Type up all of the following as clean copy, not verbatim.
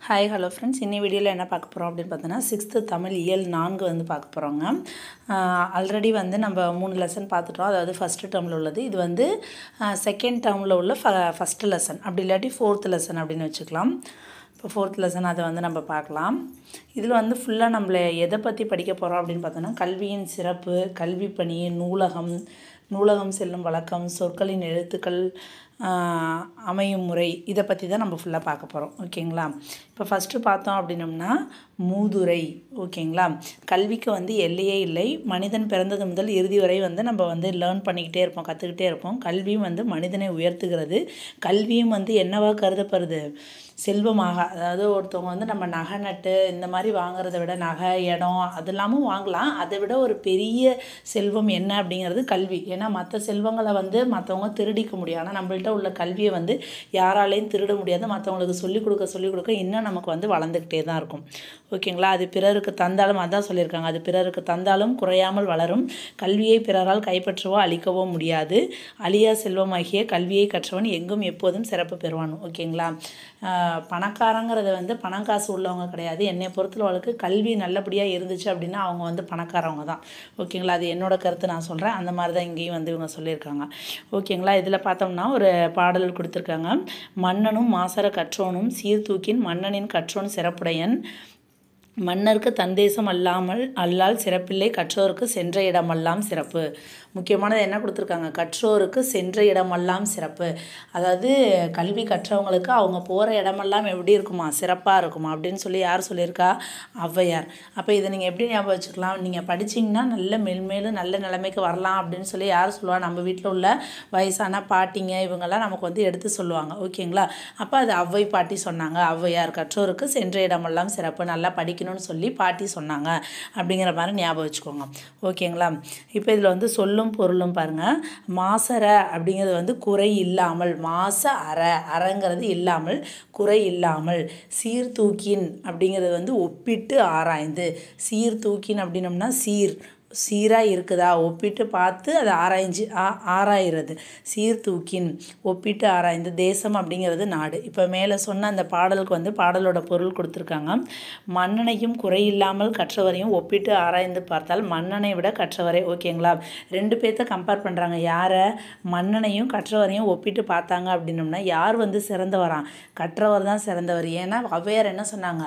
Hi hello friends, இன்னி வீடியோவில் என்ன பார்க்க போகிறோம் அப்படின்னு பார்த்தோன்னா 6th தமிழ் இயல் 4 வந்து பார்க்க போகிறோங்க. ஆல்ரெடி வந்து நம்ம 3 லெசன் பார்த்துட்டோம். அதாவது ஃபஸ்ட்டு டேர்மில் உள்ளது, இது வந்து செகண்ட் டேர்மில் உள்ள ஃபஸ்ட்டு லெசன், அப்படி இல்லாட்டி 4th லெசன் அப்படின்னு வச்சுக்கலாம். இப்போ 4th லெசன் அதை வந்து நம்ம பார்க்கலாம். இதில் வந்து ஃபுல்லாக நம்மளை எதை பற்றி படிக்க போகிறோம் அப்படின்னு பார்த்தோன்னா கல்வியின் சிறப்பு, கல்வி பணி, நூலகம் செல்லும் வழக்கம், சொற்களின் எழுத்துக்கள் அமையும் முறை, இதை பற்றி தான் நம்ம ஃபுல்லாக பார்க்க போகிறோம். ஓகேங்களா? இப்போ ஃபஸ்ட்டு பார்த்தோம் அப்படின்னம்னா மூதுரை. ஓகேங்களா? கல்விக்கு வந்து எல்லையே இல்லை. மனிதன் பிறந்தது முதல் இறுதி வரை வந்து நம்ம வந்து லேர்ன் பண்ணிக்கிட்டே இருப்போம், கற்றுக்கிட்டே இருப்போம். கல்வியும் வந்து மனிதனை உயர்த்துகிறது. கல்வியும் வந்து என்னவாக கருதப்படுது? செல்வமாக. அதாவது ஒருத்தவங்க வந்து நம்ம நகை நட்டு இந்த மாதிரி வாங்குறத விட நகை, இடம் அதெல்லாமும் வாங்கலாம். அதை விட ஒரு பெரிய செல்வம் என்ன அப்படிங்கிறது கல்வி. ஏன்னா மற்ற செல்வங்களை வந்து மற்றவங்க திருடிக்க முடியும். ஆனால் நம்மள்ட்ட உள்ள கல்வியை வந்து யாராலையும் திருட முடியாது. மற்றவங்களுக்கு சொல்லிக் கொடுக்க இன்னும் நமக்கு வந்து வளர்ந்துக்கிட்டே தான் இருக்கும். ஓகேங்களா? அது பிறருக்கு தந்தாலும், அதான் சொல்லியிருக்காங்க, அது பிறருக்கு தந்தாலும் குறையாமல் வளரும். கல்வியை பிறரால் கைப்பற்றவோ அழிக்கவோ முடியாது. அழியா செல்வமாகிய கல்வியை கற்றவன் எங்கும் எப்போதும் சிறப்பு பெறுவான். ஓகேங்களா? பணக்காரங்கிறது வந்து பணம் காசு உள்ளவங்க கிடையாது. என்னை பொறுத்தளவுக்கு கல்வி நல்லபடியாக இருந்துச்சு அப்படின்னா அவங்க வந்து பணக்காரவங்க தான். ஓகேங்களா? அது என்னோட கருத்து, நான் சொல்கிறேன். அந்த மாதிரி தான் இங்கேயும் வந்து இவங்க சொல்லியிருக்காங்க. ஓகேங்களா? இதில் பார்த்தோம்னா ஒரு பாடல் கொடுத்துருக்காங்க. மன்னனும் மாசற கற்றோனும் சீர்தூக்கின் மன்னனின் கற்றோன் சிறப்புடையன். மன்னருக்கு தந்தேசம் அல்லால் சிறப்பில்லை, கற்றோருக்கு சென்ற இடமெல்லாம் சிறப்பு. முக்கியமானது என்ன கொடுத்துருக்காங்க? கற்றோருக்கு சென்ற இடமெல்லாம் சிறப்பு. அதாவது கல்வி கற்றவங்களுக்கு அவங்க போகிற இடமெல்லாம் எப்படி இருக்குமா? சிறப்பாக இருக்குமா அப்படின்னு சொல்லி யார் சொல்லியிருக்கா? ஔவையார். அப்போ இதை நீங்கள் எப்படி ஞாபகம் வச்சுக்கலாம்? நீங்கள் படிச்சிங்கன்னா நல்ல மேல்மேலும் நல்ல நிலைமைக்கு வரலாம் அப்படின்னு சொல்லி யார் சொல்லுவா? நம்ம வீட்டில் உள்ள வயசான பாட்டிங்க இவங்கெல்லாம் நமக்கு வந்து எடுத்து சொல்லுவாங்க. ஓகேங்களா? அப்போ அது ஔவை பாட்டி சொன்னாங்க. ஔவையார் கற்றோருக்கு சென்ற இடமெல்லாம் சிறப்பு, நல்லா படிக்கணும்னு சொல்லி பாட்டி சொன்னாங்க அப்படிங்கிற மாதிரி ஞாபகம் வச்சுக்கோங்க. ஓகேங்களா? இப்போ இதில் வந்து சொல்லும் பொருளும் பாருங்கள். மாசற அப்படிங்கிறது வந்து குறை இல்லாமல், அறங்கிறது இல்லாமல், குறை இல்லாமல். சீர்தூக்கின் அப்படிங்கிறது வந்து ஒப்பிட்டு ஆராய்ந்து. சீர்தூக்கின் அப்படின்னம்னா சீராக இருக்குதா ஒப்பிட்டு பார்த்து அதை ஆராயிறது. சீர்தூக்கின் ஒப்பிட்டு ஆராய்ந்து. தேசம் அப்படிங்கிறது நாடு. இப்போ மேலே சொன்ன அந்த பாடலுக்கு வந்து பாடலோட பொருள் கொடுத்துருக்காங்க. மன்னனையும் குறையில்லாமல் கற்றவரையும் ஒப்பிட்டு ஆராய்ந்து பார்த்தால் மன்னனை விட கற்றவரை. ஓகேங்களா? ரெண்டு பேர்த்த கம்பேர் பண்ணுறாங்க. யாரை? மன்னனையும் கற்றவரையும் ஒப்பிட்டு பார்த்தாங்க அப்படின்னம்னா யார் வந்து சிறந்தவரான்? கற்றவர் தான் சிறந்தவர். ஏன்னா ஔவையார் என்ன சொன்னாங்க?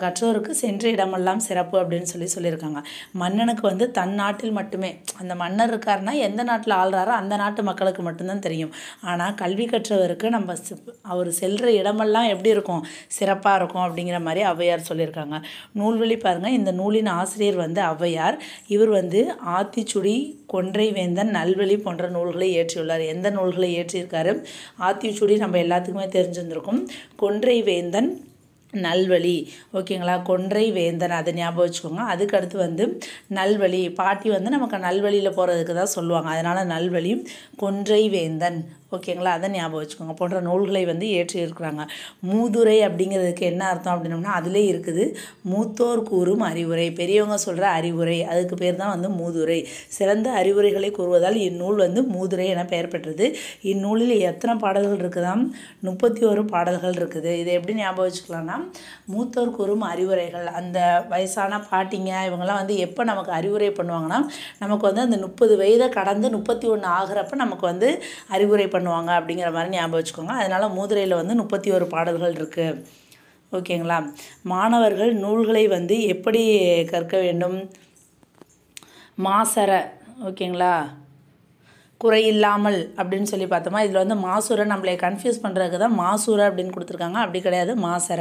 கற்றவருக்கு சென்ற இடமெல்லாம் சிறப்பு அப்படின்னு சொல்லியிருக்காங்க. மன்னனுக்கு வந்து தன் நாட்டில் மட்டுமே, அந்த மன்னர் இருக்காருன்னா எந்த நாட்டில் ஆள்றாரோ அந்த நாட்டு மக்களுக்கு மட்டும்தான் தெரியும். ஆனால் கல்வி கற்றவருக்கு நம்ம அவர் செல்கிற இடமெல்லாம் எப்படி இருக்கும்? சிறப்பாக இருக்கும் அப்படிங்கிற மாதிரி ஔவையார் சொல்லியிருக்காங்க. நூல்வழி பாருங்கள். இந்த நூலின் ஆசிரியர் வந்து ஔவையார். இவர் வந்து ஆத்திச்சுடி, கொன்றை வேந்தன், நல்வழி போன்ற நூல்களை இயற்றியுள்ளார். எந்த நூல்களை இயற்றியிருக்காரு? ஆத்திச்சுடி நம்ம எல்லாத்துக்குமே தெரிஞ்சிருந்திருக்கும். கொன்றை வேந்தன், நல்வழி. ஓகேங்களா? கொன்றை வேந்தன், அதை ஞாபகம் வச்சுக்கோங்க. அதுக்கடுத்து வந்து நல்வழி. பாட்டி வந்து நமக்கு நல்வழியில் போகிறதுக்கு தான் சொல்லுவாங்க. அதனால் நல்வழி, கொன்றை வேந்தன். ஓகேங்களா? அதை ஞாபகம் வச்சுக்கோங்க. போன்ற நூல்களை வந்து இயற்றியிருக்கிறாங்க. மூதுரை அப்படிங்கிறதுக்கு என்ன அர்த்தம் அப்படின்னோம்னா அதிலே இருக்குது. மூத்தோர் கூறும் அறிவுரை, பெரியவங்க சொல்கிற அறிவுரை, அதுக்கு பேர் தான் வந்து மூதுரை. சிறந்த அறிவுரைகளை கூறுவதால் இந்நூல் வந்து மூதுரை என பெயர் பெற்றது. இந்நூலில் எத்தனை பாடல்கள் இருக்குதாம்? 31 பாடல்கள் இருக்குது. இதை எப்படி ஞாபகம் வச்சுக்கலாம்னா, மூத்தோர் கூறும் அறிவுரைகள், அந்த வயசான பாட்டிங்க இவங்கெல்லாம் வந்து எப்போ நமக்கு அறிவுரை பண்ணுவாங்கன்னா நமக்கு வந்து அந்த 30 வயதை கடந்து 31 ஆகிறப்ப நமக்கு வந்து அறிவுரை பண்ணுவாங்க அப்படிங்கிற மாதிரி ஞாபகம் வச்சுக்கோங்க. அதனால் மூதுரையில் வந்து 31 பாடல்கள் இருக்குது. ஓகேங்களா? மாணவர்கள் நூல்களை வந்து எப்படி கற்க வேண்டும்? மாசற. ஓகேங்களா? குறையில்லாமல் அப்படின்னு சொல்லி பார்த்தோமா. இதில் வந்து மாசூரை நம்மளை கன்ஃபியூஸ் பண்ணுறதுக்கு தான் மாசூரை அப்படின்னு கொடுத்துருக்காங்க. அப்படி கிடையாது, மாசற.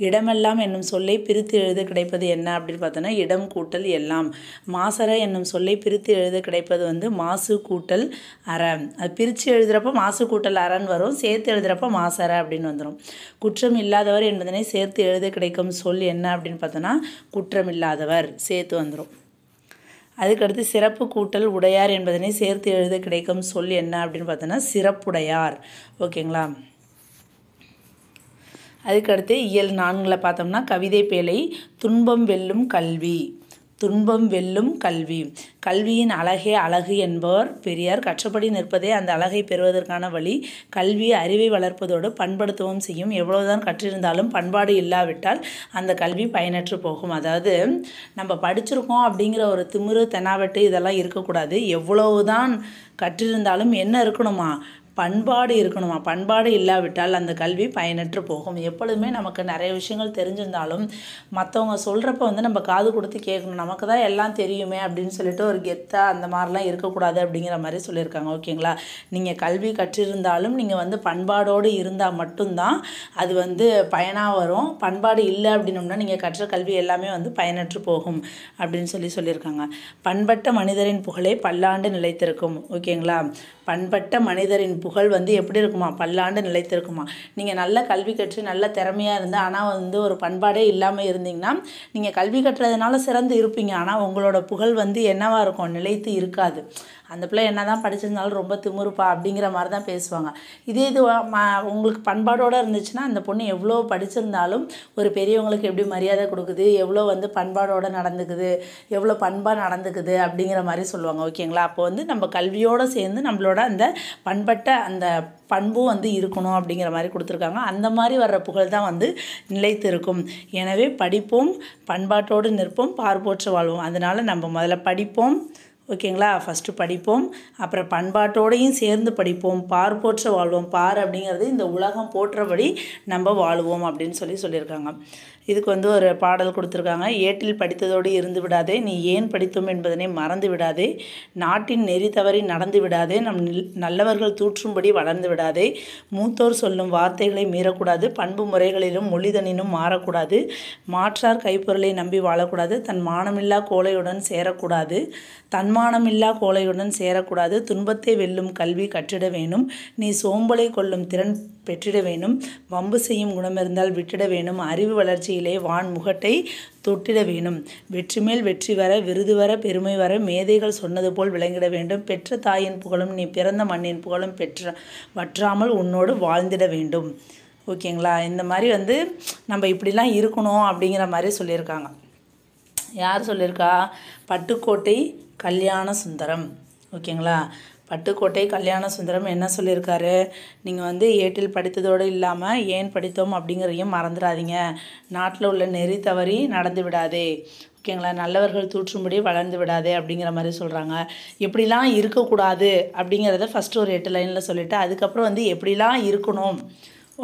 இடமெல்லாம் என்னும் சொல்லை பிரித்து எழுத கிடைப்பது என்ன அப்படின்னு பார்த்தோன்னா இடம் கூட்டல் எல்லாம். மாசற என்னும் சொல்லை பிரித்து எழுத கிடைப்பது வந்து மாசு கூட்டல் அற. அது பிரித்து எழுதுகிறப்ப மாசு கூட்டல் அறன்னு வரும், சேர்த்து எழுதுகிறப்ப மாசற அப்படின்னு வந்துடும். குற்றம் இல்லாதவர் என்பதனை சேர்த்து எழுத கிடைக்கும் சொல் என்ன அப்படின்னு பார்த்தோன்னா குற்றம் இல்லாதவர், சேர்த்து வந்துடும். அதுக்கடுத்து சிறப்பு கூட்டல் உடையார் என்பதனை சேர்த்து எழுத கிடைக்கும் சொல் என்ன அப்படின்னு பார்த்தோன்னா சிறப்புடையார். ஓகேங்களா? அதுக்கடுத்து இயல் 4 பார்த்தோம்னா கவிதை பேழை. துன்பம் வெல்லும் கல்வி. துன்பம் வெல்லும் கல்வி. கல்வியின் அழகே அழகு என்பவர் பெரியார். கற்றபடி நிற்பதே அந்த அழகை பெறுவதற்கான வழி. கல்வி அறிவை வளர்ப்பதோடு பண்படுத்தவும் செய்யும். எவ்வளவுதான் கற்றிருந்தாலும் பண்பாடு இல்லாவிட்டால் அந்த கல்வி பயனற்று போகும். அதாவது நம்ம படிச்சிருக்கோம் அப்படிங்கிற ஒரு திமிரு தெனாவெட்டு இதெல்லாம் இருக்கக்கூடாது. எவ்வளவுதான் கற்றிருந்தாலும் என்ன இருக்கணுமா, பண்பாடு இருக்கணுமா. பண்பாடு இல்லாவிட்டால் அந்த கல்வி பயனற்று போகும். எப்பொழுதுமே நமக்கு நிறைய விஷயங்கள் தெரிஞ்சிருந்தாலும் மற்றவங்க சொல்கிறப்ப வந்து நம்ம காது கொடுத்து கேட்கணும். நமக்கு தான் எல்லாம் தெரியுமே அப்படின்னு சொல்லிட்டு ஒரு கெத்தாக அந்த மாதிரிலாம் இருக்கக்கூடாது அப்படிங்கிற மாதிரி சொல்லியிருக்காங்க. ஓகேங்களா. நீங்கள் கல்வி கற்றிருந்தாலும் நீங்கள் வந்து பண்பாடோடு இருந்தால் மட்டும்தான் அது வந்து பயனாக வரும். பண்பாடு இல்லை அப்படின்னோம்னா நீங்கள் கற்ற கல்வி எல்லாமே வந்து பயனற்று போகும் அப்படின்னு சொல்லியிருக்காங்க. பண்பட்ட மனிதரின் புகழே பல்லாண்டு நிலைத்திருக்கும். ஓகேங்களா. பண்பட்ட மனிதரின் புகழ் வந்து எப்படி இருக்குமா, பல்லாண்டு நிலைத்திருக்குமா. நீங்கள் நல்ல கல்வி கற்று நல்ல திறமையாக இருந்து ஆனால் வந்து ஒரு பண்பாடே இல்லாமல் இருந்தீங்கன்னா நீங்கள் கல்வி கட்டுறதுனால சிறந்து இருப்பீங்க. ஆனால் உங்களோட புகழ் வந்து என்னவாக இருக்கும், நிலைத்து இருக்காது. அந்த பிள்ளை என்ன தான் படிச்சிருந்தாலும் ரொம்ப திமுருப்பா அப்படிங்கிற மாதிரி தான் பேசுவாங்க. இதே இது உங்களுக்கு பண்பாடோடு இருந்துச்சுன்னா அந்த பொண்ணு எவ்வளோ படிச்சிருந்தாலும் ஒரு பெரியவங்களுக்கு எப்படி மரியாதை கொடுக்குது, எவ்வளோ வந்து பண்பாடோடு நடந்துக்குது, எவ்வளோ பண்பாக நடந்துக்குது அப்படிங்கிற மாதிரி சொல்லுவாங்க. ஓகேங்களா. அப்போ வந்து நம்ம கல்வியோடு சேர்ந்து நம்மளோட அந்த பண்பட்ட அந்த பண்பும் வந்து இருக்கணும் அப்படிங்கிற மாதிரி கொடுத்துருக்காங்க. அந்த மாதிரி வர்ற புகழ் தான் வந்து நிலைத்து இருக்கும். எனவே படிப்போம், பண்பாட்டோடு நிற்போம், பார்ப்போற்று வாழ்வோம். அதனால் நம்ம முதல்ல படிப்போம். ஓகேங்களா. ஃபஸ்ட்டு படிப்போம், அப்புறம் பண்பாட்டோடையும் சேர்ந்து படிப்போம், பார்ப்போற்ற வாழ்வோம். பார் அப்படிங்கிறது இந்த உலகம் போற்றபடி நம்ம வாழுவோம் அப்படின்னு சொல்லியிருக்காங்க. இதுக்கு வந்து ஒரு பாடல் கொடுத்துருக்காங்க. ஏட்டில் படித்ததோடு இருந்து விடாதே, நீ ஏன் படித்தோம் என்பதனை மறந்து விடாதே, நாட்டின் நெறி தவறி நடந்து விடாதே, நம் நல்லவர்கள் தூற்றும்படி வளர்ந்து விடாதே, மூத்தோர் சொல்லும் வார்த்தைகளை மீறக்கூடாது, பண்பு முறைகளிலும் மொழிதனினும் மாறக்கூடாது, மாற்றார் கைப்பொருளை நம்பி வாழக்கூடாது, தன் மானமில்லா கோழையுடன் சேரக்கூடாது, தன்மானமில்லா கோழையுடன் சேரக்கூடாது, துன்பத்தை வெல்லும் கல்வி கற்றிட வேணும், நீ சோம்பலை கொள்ளும் திறன் பெற்றிட வேணும், வம்பு செய்யும் குணம் இருந்தால் விட்டிட வேணும், அறிவு வளர்ச்சியிலே வான் முகட்டை தொட்டிட வேணும், வெற்றி மேல் வெற்றி வர விருது வர பெருமை வர மேதைகள் சொன்னது போல் விளங்கிட வேண்டும், பெற்ற தாயின் புகழும் நீ பிறந்த மண்ணின் புகழும் வற்றாமல் உன்னோடு வாழ்ந்திட வேண்டும். ஓகேங்களா. இந்த மாதிரி வந்து நம்ம இப்படிலாம் இருக்கணும் அப்படிங்கிற மாதிரி சொல்லியிருக்காங்க. யார் சொல்லியிருக்கா, பட்டுக்கோட்டை கல்யாண சுந்தரம். ஓகேங்களா. பட்டுக்கோட்டை கல்யாண சுந்தரம் என்ன சொல்லியிருக்காரு, நீங்கள் வந்து ஏட்டில் படித்ததோடு இல்லாமல் ஏன் படித்தோம் அப்படிங்கிறதையும் மறந்துடாதீங்க, நாட்டில் உள்ள நெறி தவறி நடந்து விடாதே, ஓகேங்களா, நல்லவர்கள் தூற்றும்படி வளர்ந்து விடாதே அப்படிங்கிற மாதிரி சொல்கிறாங்க. எப்படிலாம் இருக்கக்கூடாது அப்படிங்கிறத ஃபஸ்ட்டு ஒரு 8 லைனில் சொல்லிவிட்டு அதுக்கப்புறம் வந்து எப்படிலாம் இருக்கணும்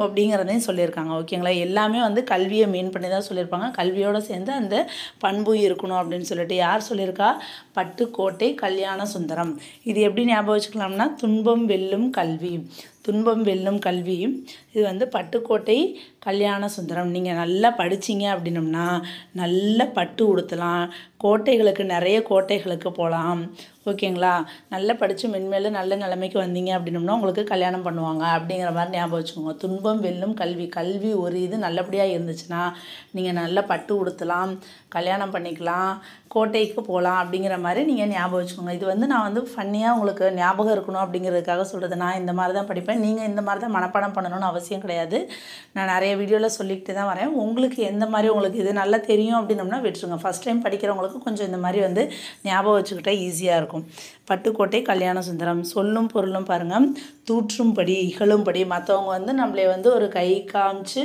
அப்படிங்கிறதையும் சொல்லியிருக்காங்க. ஓகேங்களா. எல்லாமே வந்து கல்வியை மீன் பண்ணி தான் சொல்லியிருப்பாங்க. கல்வியோடு சேர்ந்து அந்த பண்பும் இருக்கணும் அப்படின்னு சொல்லிட்டு யார் சொல்லியிருக்கா, பட்டுக்கோட்டை கல்யாண சுந்தரம். இது எப்படி ஞாபகம் வச்சுக்கலாம்னா, துன்பம் வெல்லும் கல்வி. துன்பம் வெல்லும் கல்வி இது வந்து பட்டுக்கோட்டை கல்யாண சுந்தரம். நீங்கள் நல்லா படிச்சிங்க அப்படின்னம்னா நல்ல பட்டு உடுத்தலாம், கோட்டைகளுக்கு நிறைய கோட்டைகளுக்கு போகலாம். ஓகேங்களா. நல்லா படித்து மென்மேலும் நல்ல நிலைமைக்கு வந்தீங்க அப்படின்னம்னா உங்களுக்கு கல்யாணம் பண்ணுவாங்க அப்படிங்கிற மாதிரி ஞாபகம் வச்சுக்கோங்க. துன்பம் வெல்லும் கல்வி. கல்வி ஒரு இது நல்லபடியாக இருந்துச்சுன்னா நீங்கள் நல்லா பட்டு உடுத்தலாம், கல்யாணம் பண்ணிக்கலாம், கோட்டைக்கு போகலாம் அப்படிங்கிற மாதிரி நீங்கள் ஞாபகம் வச்சுக்கோங்க. இது வந்து நான் வந்து ஃபன்னியாக உங்களுக்கு ஞாபகம் இருக்கணும் அப்படிங்கிறதுக்காக சொல்கிறது. நான் இந்த மாதிரி தான் படிப்பேன், நீங்கள் இந்த மாதிரி தான் மனப்பாடம் பண்ணணும்னு அவசியம் கிடையாது. நான் நிறைய வீடியோவில் சொல்லிக்கிட்டு தான் வரேன். உங்களுக்கு எந்த மாதிரி உங்களுக்கு இது நல்லா தெரியும் அப்படின்னோம்னா விட்டுருங்க. ஃபஸ்ட் டைம் படிக்கிறவங்களுக்கு கொஞ்சம் இந்த மாதிரி வந்து ஞாபகம் வச்சுக்கிட்டா ஈஸியாக இருக்கும். பட்டுக்கோட்டை கல்யாண சுந்தரம். சொல்லும் பொருளும் பாருங்கள், தூற்றும்படி இகழும்படி. மற்றவங்க வந்து நம்மளை வந்து ஒரு கை காமிச்சு,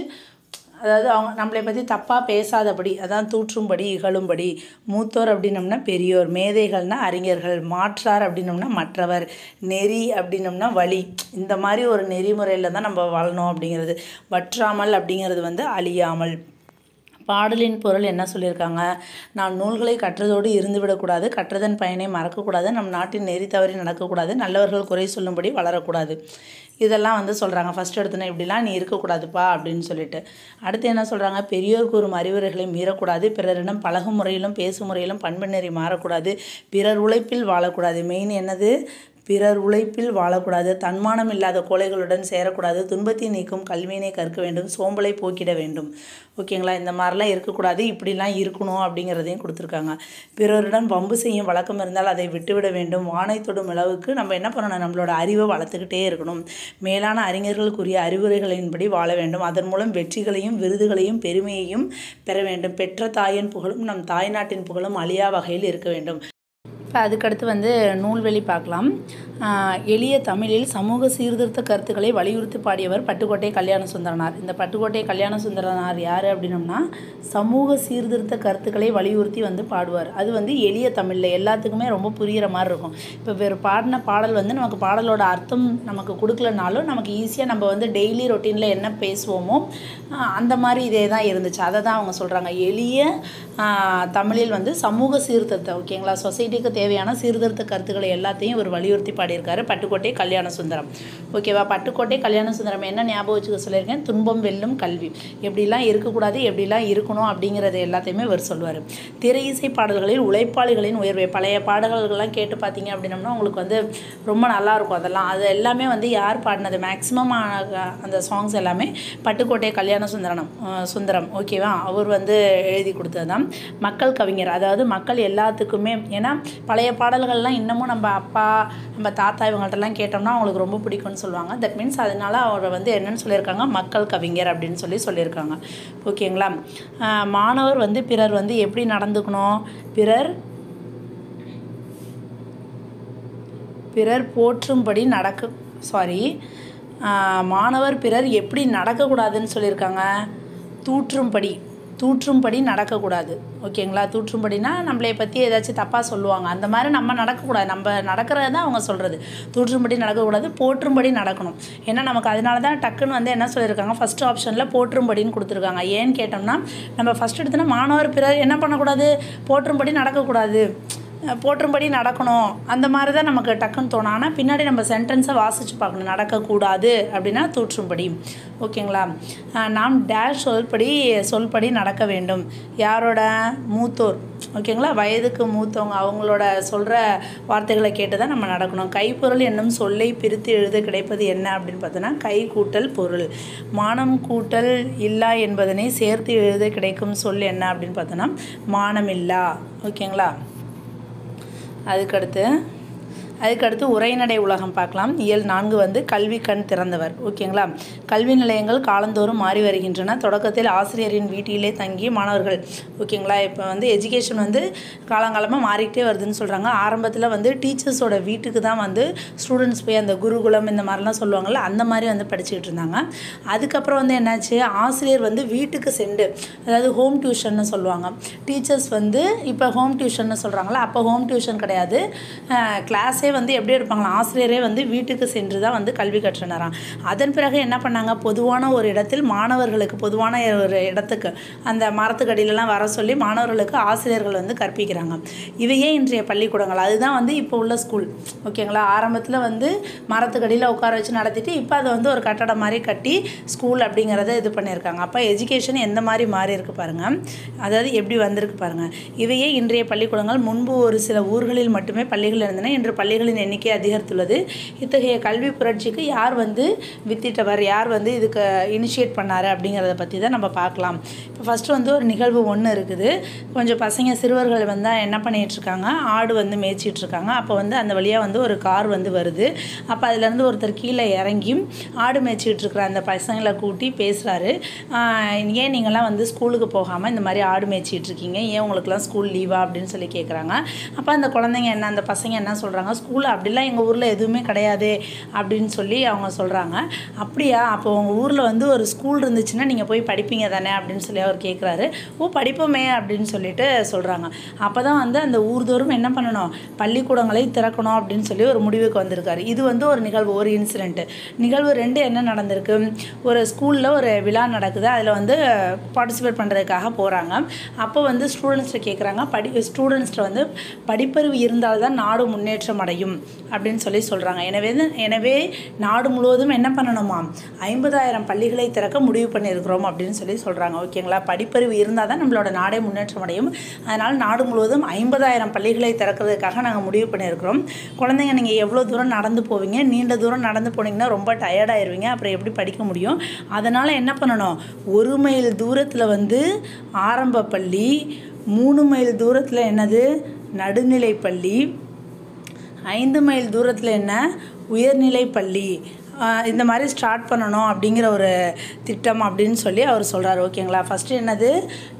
அதாவது அவங்க நம்மளை பற்றி தப்பாக பேசாதபடி, அதான் தூற்றும்படி இகழும்படி. மூத்தோர் அப்படின்னம்னா பெரியோர், மேதைகள்னால் அறிஞர்கள், மாற்றார் அப்படின்னம்னா மற்றவர், நெறி அப்படின்னம்னா வழி. இந்த மாதிரி ஒரு நெறிமுறையில் தான் நம்ம வாழணும் அப்படிங்கிறது. வற்றாமல் அப்படிங்கிறது வந்து அழியாமல். பாடலின் பொருள் என்ன சொல்லியிருக்காங்க, நாம் நூல்களை கற்றதோடு இருந்து விடக்கூடாது, கற்றதன் பயனை மறக்கக்கூடாது, நம் நாட்டின் நெறி தவறி நடக்கக்கூடாது, நல்லவர்கள் குறை சொல்லும்படி வளரக்கூடாது. இதெல்லாம் வந்து சொல்கிறாங்க. ஃபஸ்ட் எடுத்தோன்னா இப்படிலாம் நீ இருக்கக்கூடாதுப்பா அப்படின்னு சொல்லிட்டு. அடுத்து என்ன சொல்கிறாங்க, பெரியோர் கூறும் அறிவுரைகளை மீறக்கூடாது, பிறரிடம் பழகும் முறையிலும் பேசும் முறையிலும் பண்பு நெறி மாறக்கூடாது, பிறர் உழைப்பில் வாழக்கூடாது. மெயின் என்னது, பிறர் உழைப்பில் வாழக்கூடாது, தன்மானம் இல்லாத கோழைகளுடன் சேரக்கூடாது, துன்பத்தை நீக்கும் கல்வியினை கற்க வேண்டும், சோம்பலை போக்கிட வேண்டும். ஓகேங்களா, இந்த மாதிரிலாம் இருக்கக்கூடாது, இப்படிலாம் இருக்கணும் அப்படிங்கிறதையும் கொடுத்துருக்காங்க. பிறருடன் வம்பு செய்யும் வழக்கம் இருந்தால் அதை விட்டுவிட வேண்டும். வானை தொடும் அளவுக்கு நம்ம என்ன பண்ணணும், நம்மளோட அறிவை வளர்த்துக்கிட்டே இருக்கணும். மேலான அறிஞர்களுக்குரிய அறிவுரைகளின்படி வாழ வேண்டும். அதன் மூலம் வெற்றிகளையும் விருதுகளையும் பெருமையையும் பெற வேண்டும். பெற்ற தாயின் புகழும் நம் தாய்நாட்டின் புகழும் அழியா வகையில் இருக்க வேண்டும். இப்போ அதுக்கடுத்து வந்து நூல்வெளி பார்க்கலாம். எளிய தமிழில் சமூக சீர்திருத்த கருத்துக்களை வலியுறுத்தி பாடியவர் பட்டுக்கோட்டை கல்யாண சுந்தரனார். இந்த பட்டுக்கோட்டை கல்யாண சுந்தரனார் யார் அப்படின்னம்னா சமூக சீர்திருத்த கருத்துக்களை வலியுறுத்தி வந்து பாடுவார். அது வந்து எளிய தமிழில் எல்லாத்துக்குமே ரொம்ப புரிகிற மாதிரி இருக்கும். இப்போ வேறு பாடின பாடல் வந்து நமக்கு பாடலோட அர்த்தம் நமக்கு கொடுக்கலனாலும் நமக்கு ஈஸியாக நம்ம வந்து டெய்லி ரொட்டீனில் என்ன பேசுவோமோ அந்த மாதிரி இதே தான் இருந்துச்சு. அதை தான் அவங்க சொல்கிறாங்க. எளிய தமிழில் வந்து சமூக சீர்திருத்தம், ஓகேங்களா, சொசைட்டிக்கு தேவையான சீர்திருத்த கருத்துக்களை எல்லாத்தையும் ஒரு வலியுறுத்தி பாடியிருக்காரு பட்டுக்கோட்டை கல்யாண சுந்தரம். ஓகேவா, பட்டுக்கோட்டை கல்யாண சுந்தரம் என்ன ஞாபகம் வச்சுக்க சொல்லியிருக்கேன், துன்பம் வெல்லும் கல்வி, எப்படிலாம் இருக்கக்கூடாது எப்படிலாம் இருக்கணும் அப்படிங்கிறது எல்லாத்தையுமே அவர் சொல்லுவார். திரை இசை பாடல்களில் உழைப்பாளிகளின் உயர்வை, பழைய பாடல்கள்லாம் கேட்டு பார்த்தீங்க அப்படின்னம்னா உங்களுக்கு வந்து ரொம்ப நல்லாயிருக்கும். அதெல்லாம் அது எல்லாமே வந்து யார் பாடினது, மேக்ஸிமம் அந்த சாங்ஸ் எல்லாமே பட்டுக்கோட்டை கல்யாண சுந்தரம் ஓகேவா, அவர் வந்து எழுதி கொடுத்தது தான். மக்கள் கவிஞர், அதாவது மக்கள் எல்லாத்துக்குமே, ஏன்னா பழைய பாடல்கள்லாம் இன்னமும் நம்ம அப்பா நம்ம தாத்தா இவங்கள்ட்டலாம் கேட்டோம்னா அவங்களுக்கு ரொம்ப பிடிக்கும்னு சொல்லுவாங்க. தட் மீன்ஸ் அதனால் அவரை வந்து என்னென்னு சொல்லியிருக்காங்க, மக்கள் கவிஞர் அப்படின்னு சொல்லியிருக்காங்க. ஓகேங்களா, மாணவர் வந்து பிறர் வந்து எப்படி நடந்துக்கணும், பிறர் போற்றும்படி மாணவர் பிறர் எப்படி நடக்கக்கூடாதுன்னு சொல்லியிருக்காங்க, தூற்றும்படி நடக்கக்கூடாது. ஓகேங்களா, தூற்றும்படினா நம்மளை பற்றி ஏதாச்சும் தப்பாக சொல்லுவாங்க, அந்த மாதிரி நம்ம நடக்கக்கூடாது, நம்ம நடக்கிறது தான் அவங்க சொல்கிறது. தூற்றும்படி நடக்கக்கூடாது, போற்றும்படி நடக்கணும். ஏன்னா நமக்கு அதனால தான் டக்குன்னு வந்து என்ன சொல்லியிருக்காங்க, ஃபஸ்ட்டு ஆப்ஷனில் போற்றும்படின்னு கொடுத்துருக்காங்க. ஏன்னு கேட்டோம்னா நம்ம ஃபஸ்ட் எடுத்தோன்னா மாணவர் பிறர் என்ன பண்ணக்கூடாது, போற்றும்படி நடக்கக்கூடாது, போற்றும்படி நடக்கணும், அந்த மாதிரி தான் நமக்கு டக்குன்னு தோணும். ஆனால் பின்னாடி நம்ம சென்டென்ஸை வாசித்து பார்க்கணும். நடக்கக்கூடாது அப்படின்னா தூற்றும்படி. ஓகேங்களா, நாம் டேஷ் சொல்படி நடக்க வேண்டும். யாரோட, மூத்தோர், ஓகேங்களா, வயதுக்கு மூத்தவங்க, அவங்களோட சொல்கிற வார்த்தைகளை கேட்டு தான் நம்ம நடக்கணும். கைப்பொருள் என்னும் சொல்லை பிரித்து எழுத கிடைப்பது என்ன அப்படின்னு பார்த்தோன்னா கை கூட்டல் பொருள். மானம் கூட்டல் இல்லா என்பதனை சேர்த்து எழுத கிடைக்கும் சொல் என்ன அப்படின்னு பார்த்தோன்னா மானமில்லா. ஓகேங்களா, அதுக்கடுத்து உரைநடை உலகம் பார்க்கலாம். இயல் 4 வந்து கல்வி கண் திறந்தவர். ஓகேங்களா, கல்வி நிலையங்கள் காலந்தோறும் மாறி வருகின்றன. தொடக்கத்தில் ஆசிரியரின் வீட்டிலே தங்கிய மாணவர்கள், ஓகேங்களா, இப்போ வந்து எஜுகேஷன் வந்து காலங்காலமாக மாறிக்கிட்டே வருதுன்னு சொல்கிறாங்க. ஆரம்பத்தில் வந்து டீச்சர்ஸோட வீட்டுக்கு தான் வந்து ஸ்டூடெண்ட்ஸ் போய் அந்த குருகுலம் இந்த மாதிரிலாம் சொல்லுவாங்கள்ல, அந்த மாதிரி வந்து படிச்சுக்கிட்டு இருந்தாங்க. அதுக்கப்புறம் வந்து என்னாச்சு, ஆசிரியர் வந்து வீட்டுக்கு சென்று, அதாவது ஹோம் டியூஷன்னு சொல்லுவாங்க. டீச்சர்ஸ் வந்து இப்போ ஹோம் டியூஷன்னு சொல்கிறாங்களா, அப்போ ஹோம் டியூஷன் கிடையாது, கிளாஸே வந்து எப்படி எடுப்பாங்களா, ஆசிரியரே வந்து வீட்டுக்கு சென்று தான் வந்து கல்வி கற்றனராம். அதன் பிறகு என்ன பண்ணாங்க, பொதுவான ஒரு இடத்தில் மாணவர்களுக்கு, பொதுவான ஒரு இடத்துக்கு அந்த மரத்துக்கடியிலலாம் வர சொல்லி மாணவர்களுக்கு ஆசிரியர்கள் வந்து கற்பிக்கிறாங்க. இவையே இன்றைய பள்ளிக்கூடங்கள். அதுதான் வந்து இப்போ உள்ள ஸ்கூல். ஓகேங்களா, ஆரம்பத்தில் வந்து மரத்துக்கடியில் உட்கார வச்சு நடத்திட்டு இப்போ அதை வந்து ஒரு கட்டடம் மாதிரி கட்டி ஸ்கூல் அப்படிங்கிறத இது பண்ணியிருக்காங்க. அப்போ எஜுகேஷன் எந்த மாதிரி மாறி இருக்கு பாருங்கள், அதாவது எப்படி வந்திருக்கு பாருங்கள். இவையே இன்றைய பள்ளிக்கூடங்கள். முன்பு ஒரு சில ஊர்களில் மட்டுமே பள்ளிகள் இருந்தன, இன்று பள்ளிகளின் எண்ணிக்கை அதிகரித்துள்ளது. இத்தகைய கல்வி புரட்சிக்கு யார் வந்து வித்திட்டவர், யார் வந்து இதுக்கு இனிஷியேட் பண்ணார் அப்படிங்கிறத பற்றி தான் நம்ம பார்க்கலாம். இப்போ ஃபஸ்ட்டு வந்து ஒரு நிகழ்வு ஒன்று இருக்குது. கொஞ்சம் பசங்க சிறுவர்கள் வந்து என்ன பண்ணிகிட்ருக்காங்க, ஆடு வந்து மேய்ச்சிட்ருக்காங்க. அப்போ வந்து அந்த வழியாக வந்து ஒரு கார் வந்து வருது. அப்போ அதுலேருந்து ஒருத்தர் கீழே இறங்கி ஆடு மேய்ச்சிட்ருக்கிற அந்த பசங்களை கூட்டி பேசுகிறாரு. ஏன் நீங்கள்லாம் வந்து ஸ்கூலுக்கு போகாமல் இந்த மாதிரி ஆடு மேய்ச்சிட்ருக்கீங்க, ஏன் உங்களுக்குலாம் ஸ்கூல் லீவா அப்படின்னு சொல்லி கேட்குறாங்க. அப்போ அந்த குழந்தைங்க அந்த பசங்க என்ன சொல்கிறாங்க, ஸ்கூல் அப்படிலாம் எங்கள் ஊரில் எதுவுமே கிடையாது அப்படின்னு சொல்லி அவங்க சொல்கிறாங்க. அப்படியா, அப்போ உங்கள் ஊரில் வந்து ஒரு ஸ்கூல் இருந்துச்சுன்னா நீங்கள் போய் படிப்பீங்க தானே அப்படின்னு சொல்லி அவர் கேட்குறாரு. படிப்போமே அப்படின்னு சொல்லிட்டு சொல்கிறாங்க. அப்போ தான் வந்து அந்த ஊர்தோறும் என்ன பண்ணணும், பள்ளிக்கூடங்களை திறக்கணும் அப்படின்னு சொல்லி ஒரு முடிவுக்கு வந்திருக்காரு. இது வந்து ஒரு நிகழ்வு, ஒரு இன்சிடெண்ட்டு. நிகழ்வு 2 என்ன நடந்திருக்கு, ஒரு ஸ்கூலில் ஒரு விழா நடக்குது, அதில் வந்து பார்ட்டிசிபேட் பண்ணுறதுக்காக போகிறாங்க. அப்போ வந்து ஸ்டூடெண்ட்ஸ்கிட்ட கேட்குறாங்க, ஸ்டூடெண்ட்ஸ்கிட்ட வந்து படிப்பறிவு இருந்தால்தான் நாடு முன்னேற்றம் அடையும், அமையும் அப்படின்னு சொல்கிறாங்க. எனவே நாடு முழுவதும் என்ன பண்ணணுமா, 50,000 பள்ளிகளை திறக்க முடிவு பண்ணியிருக்கிறோம் அப்படின்னு சொல்கிறாங்க. ஓகேங்களா? படிப்பறிவு இருந்தால் தான் நம்மளோட நாடே முன்னேற்றம் அடையும். அதனால் நாடு முழுவதும் 50,000 பள்ளிகளை திறக்கிறதுக்காக நாங்கள் முடிவு பண்ணியிருக்கிறோம். குழந்தைங்க நீங்கள் எவ்வளோ தூரம் நடந்து போவீங்க, நீண்ட தூரம் நடந்து போனீங்கன்னா ரொம்ப டயர்டாயிருவீங்க, அப்புறம் எப்படி படிக்க முடியும்? அதனால் என்ன பண்ணணும், 1 மைல் தூரத்தில் வந்து ஆரம்ப பள்ளி, 3 மைல் தூரத்தில் என்னது நடுநிலை பள்ளி, 5 மைல் தூரத்தில் என்ன உயர்நிலை பள்ளி, இந்த மாதிரி ஸ்டார்ட் பண்ணணும் அப்படிங்கிற ஒரு திட்டம் அப்படின்னு அவர் சொல்கிறார். ஓகேங்களா? ஃபஸ்ட்டு என்னது,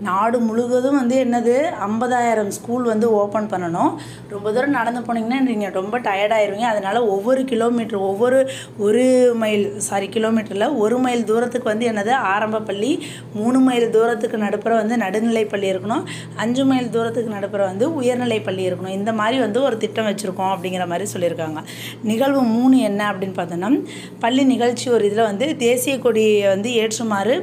நாடு முழுவதும் வந்து என்னது 50,000 ஸ்கூல் வந்து ஓப்பன் பண்ணணும். ரொம்ப தூரம் நடந்து போனீங்கன்னா நீங்கள் ரொம்ப டயர்டாயிருவீங்க. அதனால் ஒவ்வொரு கிலோமீட்டர் கிலோமீட்டரில் 1 மைல் தூரத்துக்கு வந்து என்னது ஆரம்ப பள்ளி, 3 மைல் தூரத்துக்கு நடுப்புற வந்து நடுநிலை பள்ளி இருக்கணும், 5 மைல் தூரத்துக்கு நடுப்புற வந்து உயர்நிலை பள்ளி இருக்கணும். இந்த மாதிரி வந்து ஒரு திட்டம் வச்சுருக்கோம் அப்படிங்கிற மாதிரி சொல்லியிருக்காங்க. நிகழ்வு 3 என்ன அப்படின்னு பார்த்தோன்னா, பள்ளி நிகழ்ச்சி ஒரு இதில் வந்து தேசிய கொடியை வந்து ஏற்றுமாறு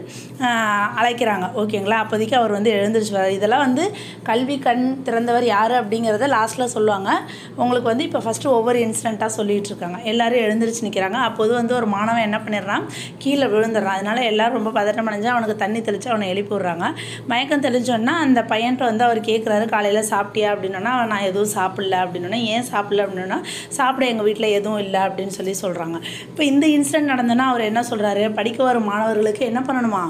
அழைக்கிறாங்க. ஓகேங்களா? அப்போதைக்கு அவர் வந்து எழுந்திரிச்சுவார். இதெல்லாம் வந்து கல்வி கண் திறந்தவர் யார் அப்படிங்கிறத லாஸ்ட்டில் சொல்லுவாங்க. உங்களுக்கு வந்து இப்போ ஃபஸ்ட்டு ஒவ்வொரு இன்சிடெண்ட்டாக சொல்லிகிட்டு இருக்காங்க. எல்லோரும் எழுந்திரிச்சு நிற்கிறாங்க. அப்போது வந்து ஒரு மாணவன் என்ன பண்ணிடுறான், கீழே விழுந்துடுறான். அதனால் எல்லோரும் ரொம்ப பதட்டம் அடைஞ்சு அவனுக்கு தண்ணி தெளித்து அவனை எழுப்பி விட்றாங்க. மயக்கம் தெளிஞ்சோன்னா அந்த பையன்ட்ட வந்து அவர் கேட்குறாரு, காலையில் சாப்பிட்டியா அப்படின்னா, நான் எதுவும் சாப்பிடல அப்படின்னா, ஏன் சாப்பிடல அப்படின்னா, சாப்பிட எங்கள் வீட்டில் எதுவும் இல்லை அப்படின்னு சொல்கிறாங்க. இப்போ இந்த இன்சிடென்ட் நடந்தோன்னா அவர் என்ன சொல்கிறாரு, படிக்க வரும் மாணவர்களுக்கு என்ன பண்ணணுமா,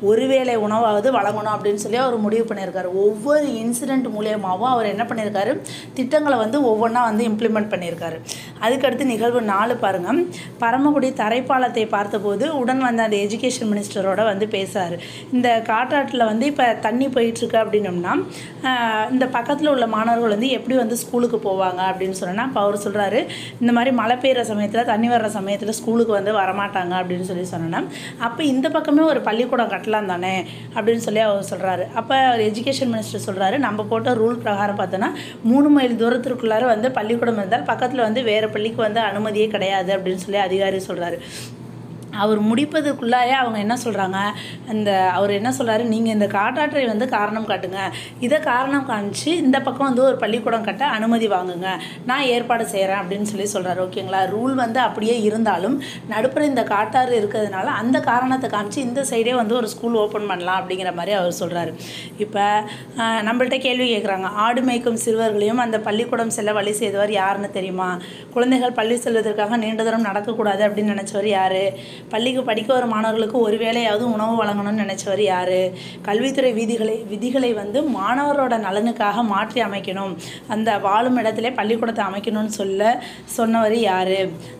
ஒருவேளை உணவாவது வழங்கணும் அப்படின்னு அவர் முடிவு பண்ணியிருக்காரு. ஒவ்வொரு இன்சிடென்ட் மூலியமாகவும் அவர் என்ன பண்ணியிருக்காரு, திட்டங்களை வந்து ஒவ்வொன்றா வந்து இம்ப்ளிமெண்ட் பண்ணியிருக்காரு. அதுக்கடுத்து நிகழ்வு 4 பாருங்கள். பரமக்குடி தரைப்பாலத்தை பார்த்தபோது உடன் வந்த அந்த எஜுகேஷன் மினிஸ்டரோட வந்து பேசுகிறாரு. இந்த காட்டாற்றில் வந்து இப்போ தண்ணி போயிட்டுருக்கு அப்படின்னோம்னா இந்த பக்கத்தில் உள்ள மாணவர்கள் வந்து எப்படி வந்து ஸ்கூலுக்கு போவாங்க அப்படின்னு சொன்னால், இப்போ அவர் சொல்கிறாரு, இந்த மாதிரி மழை பெய்கிற சமயத்தில் தண்ணி வர்ற சமயத்தில் ஸ்கூலுக்கு வந்து வரமாட்டாங்க அப்படின்னு சொன்னோன்னா, அப்போ இந்த பக்கமே ஒரு பள்ளிக்கூடம் கட்டலாம் தானே அப்படின்னு அவர் சொல்கிறாரு. அப்போ அவர் எஜுகேஷன் மினிஸ்டர் சொல்கிறாரு, நம்ம போட்ட ரூல் பிரகாரம் பார்த்தோன்னா 3 மைல் தூரத்திற்குள்ளார வந்து பள்ளிக்கூடம் இருந்தால் பக்கத்தில் வந்து வேறு பள்ளிக்கு வந்து அனுமதியே கிடையாது அப்படின்னு அதிகாரி சொல்கிறாரு. அவர் முடிப்பதுக்குள்ளாயே அவங்க என்ன சொல்கிறாங்க, அவர் என்ன சொல்கிறாரு, நீங்கள் இந்த காட்டாற்றை வந்து காரணம் காட்டுங்க, இதை காரணம் காமிச்சு இந்த பக்கம் வந்து ஒரு பள்ளிக்கூடம் கட்ட அனுமதி வாங்குங்க, நான் ஏற்பாடு செய்கிறேன் அப்படின்னு சொல்கிறாரு. ஓகேங்களா? ரூல் வந்து அப்படியே இருந்தாலும் நடுப்புற இந்த காட்டாறு இருக்கிறதுனால அந்த காரணத்தை காமிச்சு இந்த சைடே வந்து ஒரு ஸ்கூல் ஓப்பன் பண்ணலாம் அப்படிங்கிற மாதிரி அவர் சொல்கிறாரு. இப்போ நம்மள்கிட்ட கேள்வி கேட்குறாங்க, ஆடு மேய்க்கும் சிறுவர்களையும் அந்த பள்ளிக்கூடம் செல்ல வழி செய்தவர் யாருன்னு தெரியுமா? குழந்தைகள் பள்ளி செல்வதற்காக நீண்ட தூரம் நடக்கக்கூடாது அப்படின்னு நினச்சவர் யார்? பள்ளிக்கு படிக்க வரும் மாணவர்களுக்கு ஒரு வேளையாவது உணவு வழங்கணும்னு நினச்சவர் யார்? கல்வித்துறை விதிகளை வந்து மாணவரோட நலனுக்காக மாற்றி அமைக்கணும், அந்த வாழும் இடத்துல பள்ளிக்கூடத்தை அமைக்கணும்னு சொன்னவர் யார்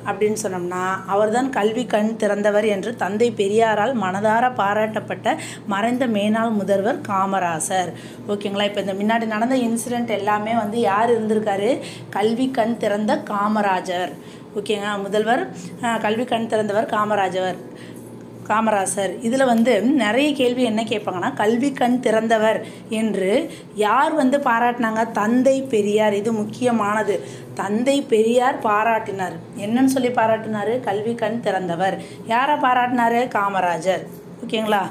அப்படின்னு சொன்னோம்னா, அவர்தான் கல்வி கண் திறந்தவர் என்று தந்தை பெரியாரால் மனதார பாராட்டப்பட்ட மறைந்த மேனாள் முதல்வர் காமராசர். ஓகேங்களா? இப்போ இந்த முன்னாடி நடந்த இன்சிடெண்ட் எல்லாமே வந்து யார் இருந்திருக்காரு, கல்வி கண் திறந்த காமராஜர். ஓகேங்க, முதல்வர் கல்வி கண் திறந்தவர் காமராசர். இதில் வந்து நிறைய கேள்வி என்ன கேட்பாங்கன்னா, கல்வி கண் திறந்தவர் என்று யார் வந்து பாராட்டினாங்க? தந்தை பெரியார். இது முக்கியமானது. தந்தை பெரியார் பாராட்டினார். என்னன்னு சொல்லி பாராட்டினார்? கல்வி கண் திறந்தவர். யாரை பாராட்டினார்? காமராஜர். ஓகேங்களா?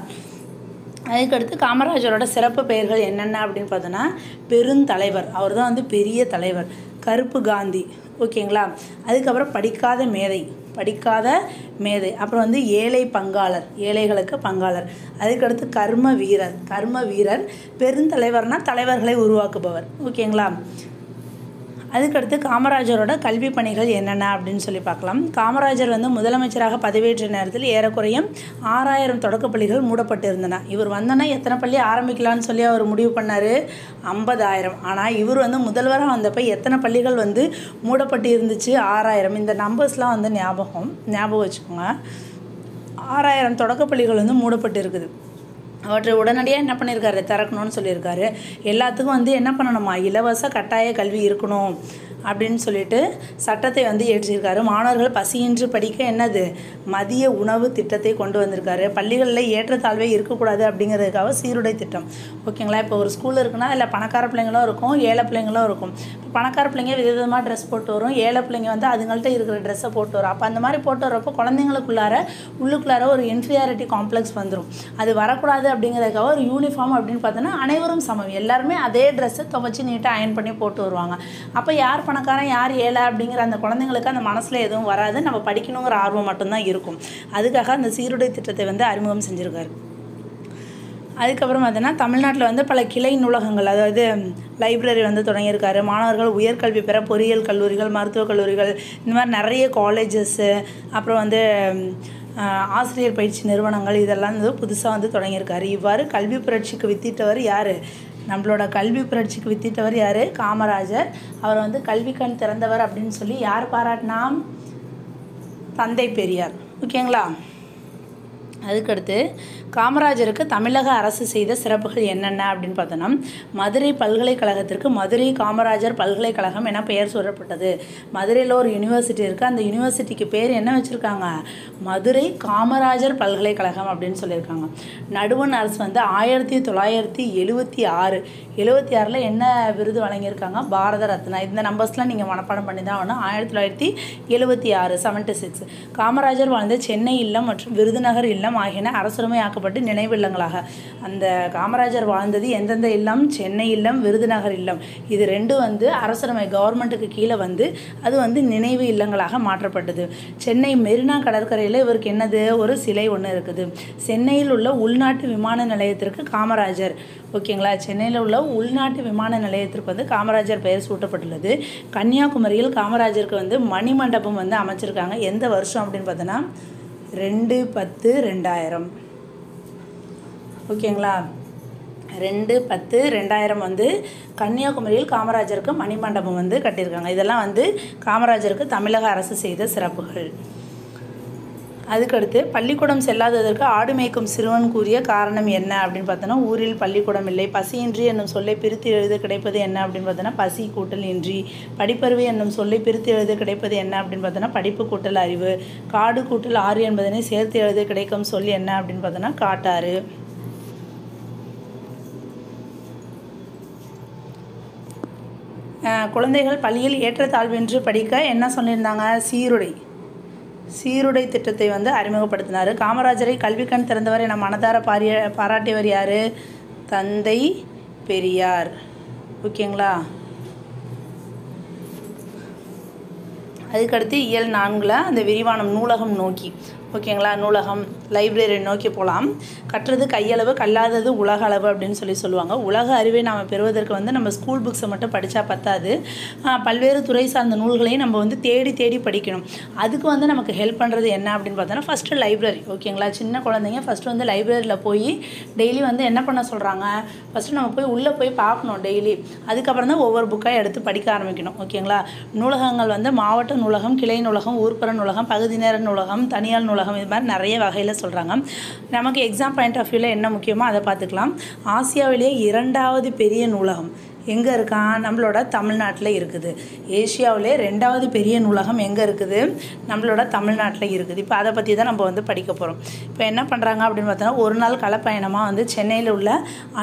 அதுக்கடுத்து காமராஜரோட சிறப்பு பெயர்கள் என்னென்ன அப்படின்னு பார்த்தோன்னா, பெருந்தலைவர், அவர் தான் வந்து பெரிய தலைவர். கருப்பு காந்தி. ஓகேங்களா? அதுக்கப்புறம் படிக்காத மேதை. அப்புறம் வந்து ஏழை பங்காளர், ஏழைகளுக்கு பங்காளர். அதுக்கடுத்து கர்ம வீரர். பெருந்தலைவர்னால் தலைவர்களை உருவாக்குபவர். ஓகேங்களா? அதுக்கடுத்து காமராஜரோட கல்வி பணிகள் என்னென்ன அப்படின்னு பார்க்கலாம். காமராஜர் வந்து முதலமைச்சராக பதவியேற்ற நேரத்தில் ஏறக்குறைய 6000 தொடக்கப்பள்ளிகள் மூடப்பட்டிருந்தன. இவர் வந்தோன்னா எத்தனை பள்ளி ஆரம்பிக்கலான்னு அவர் முடிவு பண்ணார்? 50,000. ஆனால் இவர் வந்து முதல்வராக வந்தப்போ எத்தனை பள்ளிகள் வந்து மூடப்பட்டு இருந்துச்சு? 6000. இந்த நம்பர்ஸ்லாம் வந்து ஞாபகம் வச்சுக்கோங்க. 6000 தொடக்கப்பள்ளிகள் வந்து மூடப்பட்டு இருக்குது. அவற்றை உடனடியாக என்ன பண்ணியிருக்காரு? திறக்கணும்னு சொல்லியிருக்காரு. எல்லாத்துக்கும் வந்து என்ன பண்ணணுமா? இலவச கட்டாய கல்வி இருக்கணும் அப்படின்னு சொல்லிட்டு சட்டத்தை வந்து ஏற்றிருக்காரு. மாணவர்கள் பசியின்றி படிக்க என்னது மதிய உணவு திட்டத்தை கொண்டு வந்திருக்காரு. பள்ளிகளில் ஏற்றத்தாழ்வே இருக்கக்கூடாது அப்படிங்கிறதுக்காக சீருடை திட்டம். ஓகேங்களா? இப்போ ஒரு ஸ்கூல் இருக்குன்னா அதில் பணக்கார பிள்ளைங்களும் இருக்கும், ஏழை பிள்ளைங்களும் இருக்கும். இப்போ பணக்கார பிள்ளைங்க விதவிதமாக ட்ரெஸ் போட்டு வரும், ஏழை பிள்ளைங்க வந்து அதுங்கள்ட்ட இருக்கிற ட்ரெஸ்ஸை போட்டு வரும். அப்போ அந்த மாதிரி போட்டு வரப்போ உள்ளுக்குள்ளார ஒரு இன்ஃபீரியாரிட்டி காம்ப்ளெக்ஸ் வந்துடும். அது வரக்கூடாது அப்படிங்கிறதுக்காக ஒரு யூனிஃபார்ம் அப்படின்னு பார்த்தோன்னா அனைவரும் சமம், எல்லாருமே அதே ட்ரெஸ்ஸை துவைச்சி நீட்டாக அயன் பண்ணி போட்டு வருவாங்க. அப்போ யார் பணக்காரன் யார் ஏழை அப்படிங்கிற அந்த குழந்தைங்களுக்கு அந்த மனசில் எதுவும் வராது. நம்ம படிக்கணுங்கிற ஆர்வம் மட்டும்தான் இருக்கும். அதுக்காக அந்த சீருடை திட்டத்தை வந்து அறிமுகம் செஞ்சுருக்காரு. அதுக்கப்புறம் பார்த்தீங்கன்னா தமிழ்நாட்டில் வந்து பல கிளை நூலகங்கள், அதாவது லைப்ரரி வந்து தொடங்கியிருக்காரு. மாணவர்கள் உயர்கல்வி பெற பொறியியல் கல்லூரிகள், மருத்துவக் கல்லூரிகள், இந்த மாதிரி நிறைய காலேஜஸ்ஸு, அப்புறம் வந்து ஆசிரியர் பயிற்சி நிறுவனங்கள் இதெல்லாம் வந்து புதுசாக வந்து தொடங்கியிருக்காரு. இவ்வாறு கல்வி புரட்சிக்கு வித்திட்டவர் யார்? நம்மளோட கல்வி புரட்சிக்கு வித்திட்டவர் யார்? காமராஜர். அவர் வந்து கல்வி கண் திறந்தவர் அப்படின்னு சொல்லி யார் பாராட்டினா? தந்தை பெரியார். ஓகேங்களா? அதுக்கடுத்து காமராஜருக்கு தமிழக அரசு செய்த சிறப்புகள் என்னென்ன அப்படின்னு பார்த்தோன்னா, மதுரை பல்கலைக்கழகத்திற்கு மதுரை காமராஜர் பல்கலைக்கழகம் என பெயர் சூட்டப்பட்டது. மதுரையில் ஒரு யூனிவர்சிட்டி இருக்குது. அந்த யூனிவர்சிட்டிக்கு பேர் என்ன வச்சுருக்காங்க? மதுரை காமராஜர் பல்கலைக்கழகம் அப்படின்னு சொல்லியிருக்காங்க. நடுவண் அரசு வந்து 1976 என்ன விருது வழங்கியிருக்காங்க? பாரத ரத்னா. இந்த நம்பர்ஸ்லாம் நீங்கள் மனப்பாடம் பண்ணி தான் ஆகணும். 1976 76. காமராஜர் வாழ்ந்த சென்னை இல்லம் மற்றும் விருதுநகர் இல்லம் ஆகியன அரசுரிமை ஆக்கப்பட்டு நினைவு இல்லங்களாக. அந்த காமராஜர் வாழ்ந்தது எந்தெந்த இல்லம்? சென்னை இல்லம், விருதுநகர் இல்லம். இது ரெண்டும் வந்து அரசுரிமை கவர்மெண்ட்டுக்கு கீழே வந்து அது வந்து நினைவு இல்லங்களாக மாற்றப்பட்டது. சென்னை மெரினா கடற்கரையில் இவருக்கு என்னது? ஒரு சிலை ஒன்று இருக்குது. சென்னையில் உள்ள உள்நாட்டு விமான நிலையத்திற்கு காமராஜர். ஓகேங்களா? சென்னையில் உள்ள உள்நாட்டு விமான நிலையத்திற்கு வந்து காமராஜர் பெயர் சூட்டப்பட்டுள்ளது. கன்னியாகுமரியில் காமராஜருக்கு வந்து மணிமண்டபம் வந்து அமைச்சிருக்காங்க. எந்த வருஷம் அப்படின்னு பார்த்தோன்னா 2/10/2000. ஓகேங்களா? 2/10/2000 வந்து கன்னியாகுமரியில் காமராஜருக்கு மணிமண்டபம் வந்து கட்டியிருக்காங்க. இதெல்லாம் வந்து காமராஜருக்கு தமிழக அரசு செய்த சிறப்புகள். அதுக்கடுத்து பள்ளிக்கூடம் செல்லாததற்கு ஆடு மேய்க்கும் சிறுவன் கூறிய காரணம் என்ன அப்படின்னு பார்த்தோன்னா, ஊரில் பள்ளிக்கூடம் இல்லை. பசியின்றி என்னும் சொல்லை பிரித்து எழுத கிடைப்பது என்ன அப்படின்னு பார்த்தோன்னா, பசி கூட்டல் இன்றி. படிப்பறிவு என்னும் சொல்லை பிரித்து எழுத கிடைப்பது என்ன அப்படின்னு பார்த்தோன்னா, படிப்பு கூட்டல் அறிவு. காடு கூட்டல் ஆறு என்பதனை சேர்த்து எழுத கிடைக்கும் சொல் என்ன அப்படின்னு பார்த்தோன்னா, காட்டாறு. குழந்தைகள் பள்ளியில் ஏற்றத்தாழ்வின்றி படிக்க என்ன சொல்லியிருந்தாங்க? சீருடை திட்டத்தை வந்து அறிமுகப்படுத்தினார். காமராஜரை கல்வி கண் திறந்தவர் என மனதார பாராட்டியவர் யார்? தந்தை பெரியார். ஓகேங்களா? அதுக்கடுத்து இயல் 4 அந்த விரிவானம் நூலகம் நோக்கி. ஓகேங்களா? நூலகம் லைப்ரரி நோக்கி போகலாம். கற்றது கையளவு, கல்லாதது உலக அளவு அப்படின்னு சொல்லுவாங்க. உலக அறிவை நாம் பெறுவதற்கு வந்து நம்ம ஸ்கூல் புக்ஸை மட்டும் படித்தா பத்தாது. பல்வேறு துறை சார்ந்த நூல்களையும் நம்ம வந்து தேடி படிக்கணும். அதுக்கு வந்து நமக்கு ஹெல்ப் பண்ணுறது என்ன அப்படின்னு பார்த்தோன்னா, ஃபஸ்ட்டு லைப்ரரி. ஓகேங்களா? சின்ன குழந்தைங்க ஃபஸ்ட்டு வந்து லைப்ரரியில் போய் டெய்லி வந்து என்ன பண்ண சொல்கிறாங்க? ஃபஸ்ட்டு நம்ம போய் உள்ளே போய் பார்க்கணும் டெய்லி. அதுக்கப்புறம் தான் ஒவ்வொரு புக்காக எடுத்து படிக்க ஆரம்பிக்கணும். ஓகேங்களா? நூலகங்கள் வந்து மாவட்ட நூலகம், கிளை நூலகம், ஊர்ப்புற நூலகம், பகுதி நேர நூலகம், தனியார் நூலகம், இது மாதிரி நிறைய வகையில் சொல்கிறாங்க. நமக்கு எக்ஸாம் பாயிண்ட் ஆஃப் வியூவில் என்ன முக்கியமோ அதை பார்த்துக்கலாம். ஆசியாவிலேயே 2வது பெரிய நூலகம் எங்கே இருக்கான்? நம்மளோட தமிழ்நாட்டில் இருக்குது. ஏஷியாவிலே 2வது பெரிய நூலகம் எங்கே இருக்குது? நம்மளோட தமிழ்நாட்டில் இருக்குது. இப்போ அதை பற்றி தான் நம்ம வந்து படிக்க போகிறோம். இப்போ என்ன பண்ணுறாங்க அப்படின்னு பார்த்தோன்னா, ஒரு நாள் களப்பயணமாக வந்து சென்னையில் உள்ள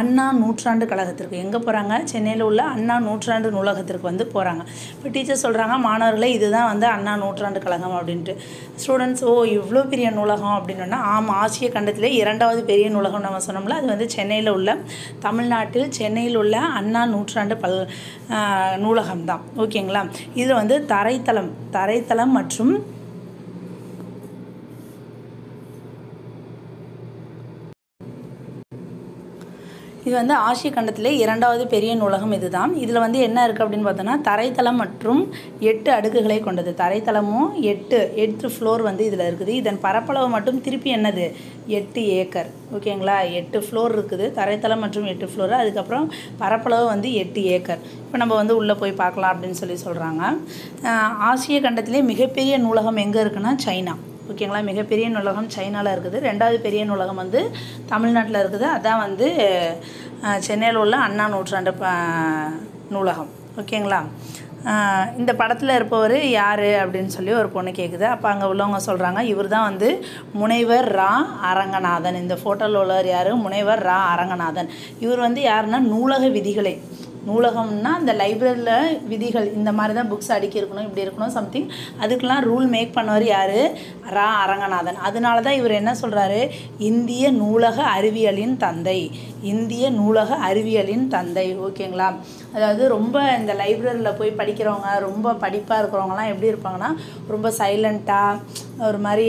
அண்ணா நூற்றாண்டு கழகத்திற்கு எங்கே போகிறாங்க? சென்னையில் உள்ள அண்ணா நூற்றாண்டு நூலகத்திற்கு வந்து போகிறாங்க. இப்போ டீச்சர் சொல்கிறாங்க, மாணவர்களே இதுதான் வந்து அண்ணா நூற்றாண்டு கழகம் அப்படின்ட்டு. ஸ்டூடெண்ட்ஸ், ஓ இவ்வளோ பெரிய நூலகம் அப்படின்னா, ஆமாம், ஆசிய கண்டத்திலே 2வது பெரிய நூலகம் நம்ம சொன்னோம்ல, அது வந்து சென்னையில் உள்ள தமிழ்நாட்டில் சென்னையில் உள்ள அண்ணா நூற்றாண்டு நூலகம் தான். ஓகேங்களா? இதில் வந்து தரைத்தளம் மற்றும் இது வந்து ஆசிய கண்டத்திலே 2வது பெரிய நூலகம் இதுதான். இதில் வந்து என்ன இருக்குது அப்படின்னு பார்த்தோன்னா, தரைத்தளம் மற்றும் 8 அடுக்குகளை கொண்டது. தரைத்தளமும் 8 ஃப்ளோர் வந்து இதில் இருக்குது. இதன் பரப்பளவு மட்டும் திருப்பி என்னது? 8 ஏக்கர். ஓகேங்களா? 8 ஃப்ளோர் இருக்குது. தரைத்தளம் மற்றும் 8 ஃப்ளோர். அதுக்கப்புறம் பரப்பளவு வந்து 8 ஏக்கர். இப்போ நம்ம வந்து உள்ளே போய் பார்க்கலாம் அப்படின்னு சொல்கிறாங்க. ஆசிய கண்டத்திலே மிகப்பெரிய நூலகம் எங்கே இருக்குன்னா சைனா. ஓகேங்களா? மிகப்பெரிய நூலகம் சைனாவில் இருக்குது. 2வது பெரிய நூலகம் வந்து தமிழ்நாட்டில் இருக்குது. அதான் வந்து சென்னையில் உள்ள அண்ணா நூற்றாண்டு நூலகம். ஓகேங்களா? இந்த படத்தில் இருப்பவர் யார் அப்படின்னு சொல்லி ஒரு பொண்ணு கேட்குது. அப்போ அங்கே உள்ளவங்க சொல்கிறாங்க, இவர் தான் வந்து முனைவர் ரா அரங்கநாதன். இந்த ஃபோட்டோவில் உள்ளவர் யார்? முனைவர் ரா அரங்கநாதன். இவர் வந்து யாருன்னா நூலக விதிகளை, நூலகம்னா அந்த லைப்ரரியில் விதிகள், இந்த மாதிரி தான் புக்ஸ் அடுக்கி இருக்கணும், இப்படி இருக்கணும் சம்திங், அதுக்கெலாம் ரூல் மேக் பண்ணவர் யார்? ரா அரங்கநாதன். அதனால தான் இவர் என்ன சொல்கிறாரு? இந்திய நூலக அறிவியலின் தந்தை. இந்திய நூலக அறிவியலின் தந்தை. ஓகேங்களா, அதாவது ரொம்ப இந்த லைப்ரரியில் போய் படிக்கிறவங்க, ரொம்ப படிப்பாக இருக்கிறவங்கலாம் எப்படி இருப்பாங்கன்னா ரொம்ப சைலண்ட்டாக ஒரு மாதிரி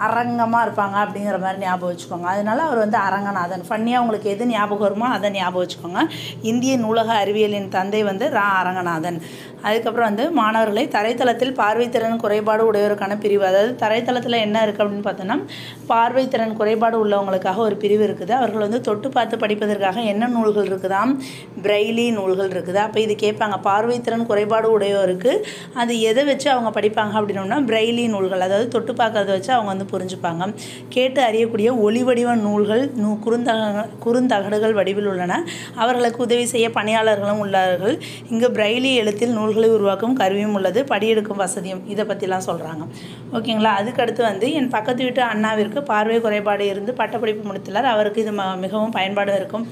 அரங்கமாக இருப்பாங்க அப்படிங்கிற மாதிரி ஞாபகம் வச்சுக்கோங்க. அதனால அவர் வந்து அரங்கநாதன். ஃபன்னியாக உங்களுக்கு எது ஞாபகம் வருமோ அதை ஞாபகம் வச்சுக்கோங்க. இந்திய நூலக அறிவியலின் தந்தை வந்து அரங்கநாதன். அதுக்கப்புறம் வந்து மாணவர்களை தரைத்தளத்தில் பார்வைத்திறன் குறைபாடு உடையோருக்கான பிரிவு, அதாவது தரைத்தளத்தில் என்ன இருக்குது அப்படின்னு பார்த்தோன்னா பார்வைத்திறன் குறைபாடு உள்ளவங்களுக்காக ஒரு பிரிவு இருக்குது. அவர்கள் வந்து தொட்டு பார்த்து படிப்பதற்காக என்ன நூல்கள் இருக்குதாம்? பிரெய்லி நூல்கள் இருக்குது. அப்போ இது கேட்பாங்க, பார்வைத்திறன் குறைபாடு உடையோருக்கு அது எதை வச்சு அவங்க படிப்பாங்க அப்படின்னோம்னா பிரெய்லி நூல்கள், அதாவது தொட்டு பார்க்கறத வச்சு அவங்க வந்து புரிஞ்சுப்பாங்க. கேட்டு அறியக்கூடிய ஒளி வடிவ நூல்கள் குறுந்தகடுகள் வடிவில் உள்ளன. அவர்களுக்கு உதவி செய்ய பணியாளர்களும் உள்ளார்கள். இங்கு பிரெய்லி எழுத்தில் நூல்களை உருவாக்கும் கருவியும் உள்ளது, படியெடுக்கும் வசதியும். இதை பற்றிலாம் சொல்கிறாங்க. ஓகேங்களா, அதுக்கடுத்து வந்து என் பக்கத்து வீட்டு அண்ணாவிற்கு பார்வை குறைபாடு இருந்து பட்டப்படிப்பு முடித்துள்ளார். அவருக்கு இது மிகவும் பயன்பாடு இருக்கும்,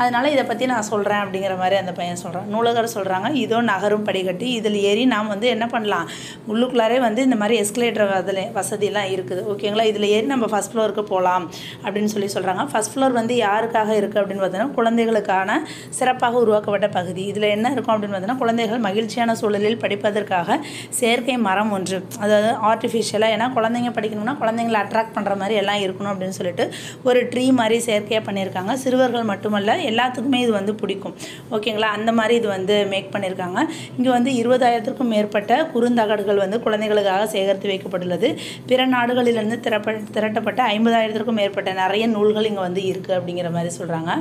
அதனால் இதை பற்றி நான் சொல்கிறேன் அப்படிங்கிற மாதிரி அந்த பையன் சொல்கிறான். நூலகர் சொல்கிறாங்க, இதோ நகரும் படிக்கட்டு, இதில் ஏறி நாம் வந்து என்ன பண்ணலாம், உள்ளுக்குள்ளாரே வந்து இந்த மாதிரி எஸ்கலேட்டர் வசதியெல்லாம் இருக்குது. ஓகேங்களா, இதில் ஏறி நம்ம ஃபஸ்ட் ஃப்ளோருக்கு போகலாம் அப்படின்னு சொல்கிறாங்க. ஃபஸ்ட் ஃப்ளோர் வந்து யாருக்காக இருக்குது அப்படின்னு பார்த்தோன்னா குழந்தைகளுக்கான சிறப்பாக உருவாக்கப்பட்ட பகுதி. இதில் என்ன இருக்கும் அப்படின்னு பார்த்தோன்னா குழந்தைகள் மகிழ்ச்சியான சூழலில் படிப்பதற்காக செயற்கை மரம் ஒன்று, அதாவது ஆர்டிஃபிஷியலாக, ஏன்னா குழந்தைங்க படிக்கணும்னா குழந்தைங்களை அட்ராக்ட் பண்ணுற மாதிரி எல்லாம் இருக்கணும் அப்படின்னு சொல்லிட்டு ஒரு ட்ரீ மாதிரி செயற்கையாக பண்ணியிருக்காங்க. சிறுவர்கள் மட்டுமல்ல, எல்லாத்துக்குமே இது வந்து பிடிக்கும். ஓகேங்களா, அந்த மாதிரி இது வந்து மேக் பண்ணியிருக்காங்க. இங்கே வந்து 20,000க்கும் மேற்பட்ட குறுந்தகடுகள் வந்து குழந்தைகளுக்காக சேகரித்து வைக்கப்பட்டுள்ளது. பிற நாடுகளிலிருந்து திரட்டப்பட்ட 50,000க்கும் மேற்பட்ட நிறைய நூல்கள் இங்கே வந்து இருக்குது அப்படிங்கிற மாதிரி சொல்கிறாங்க.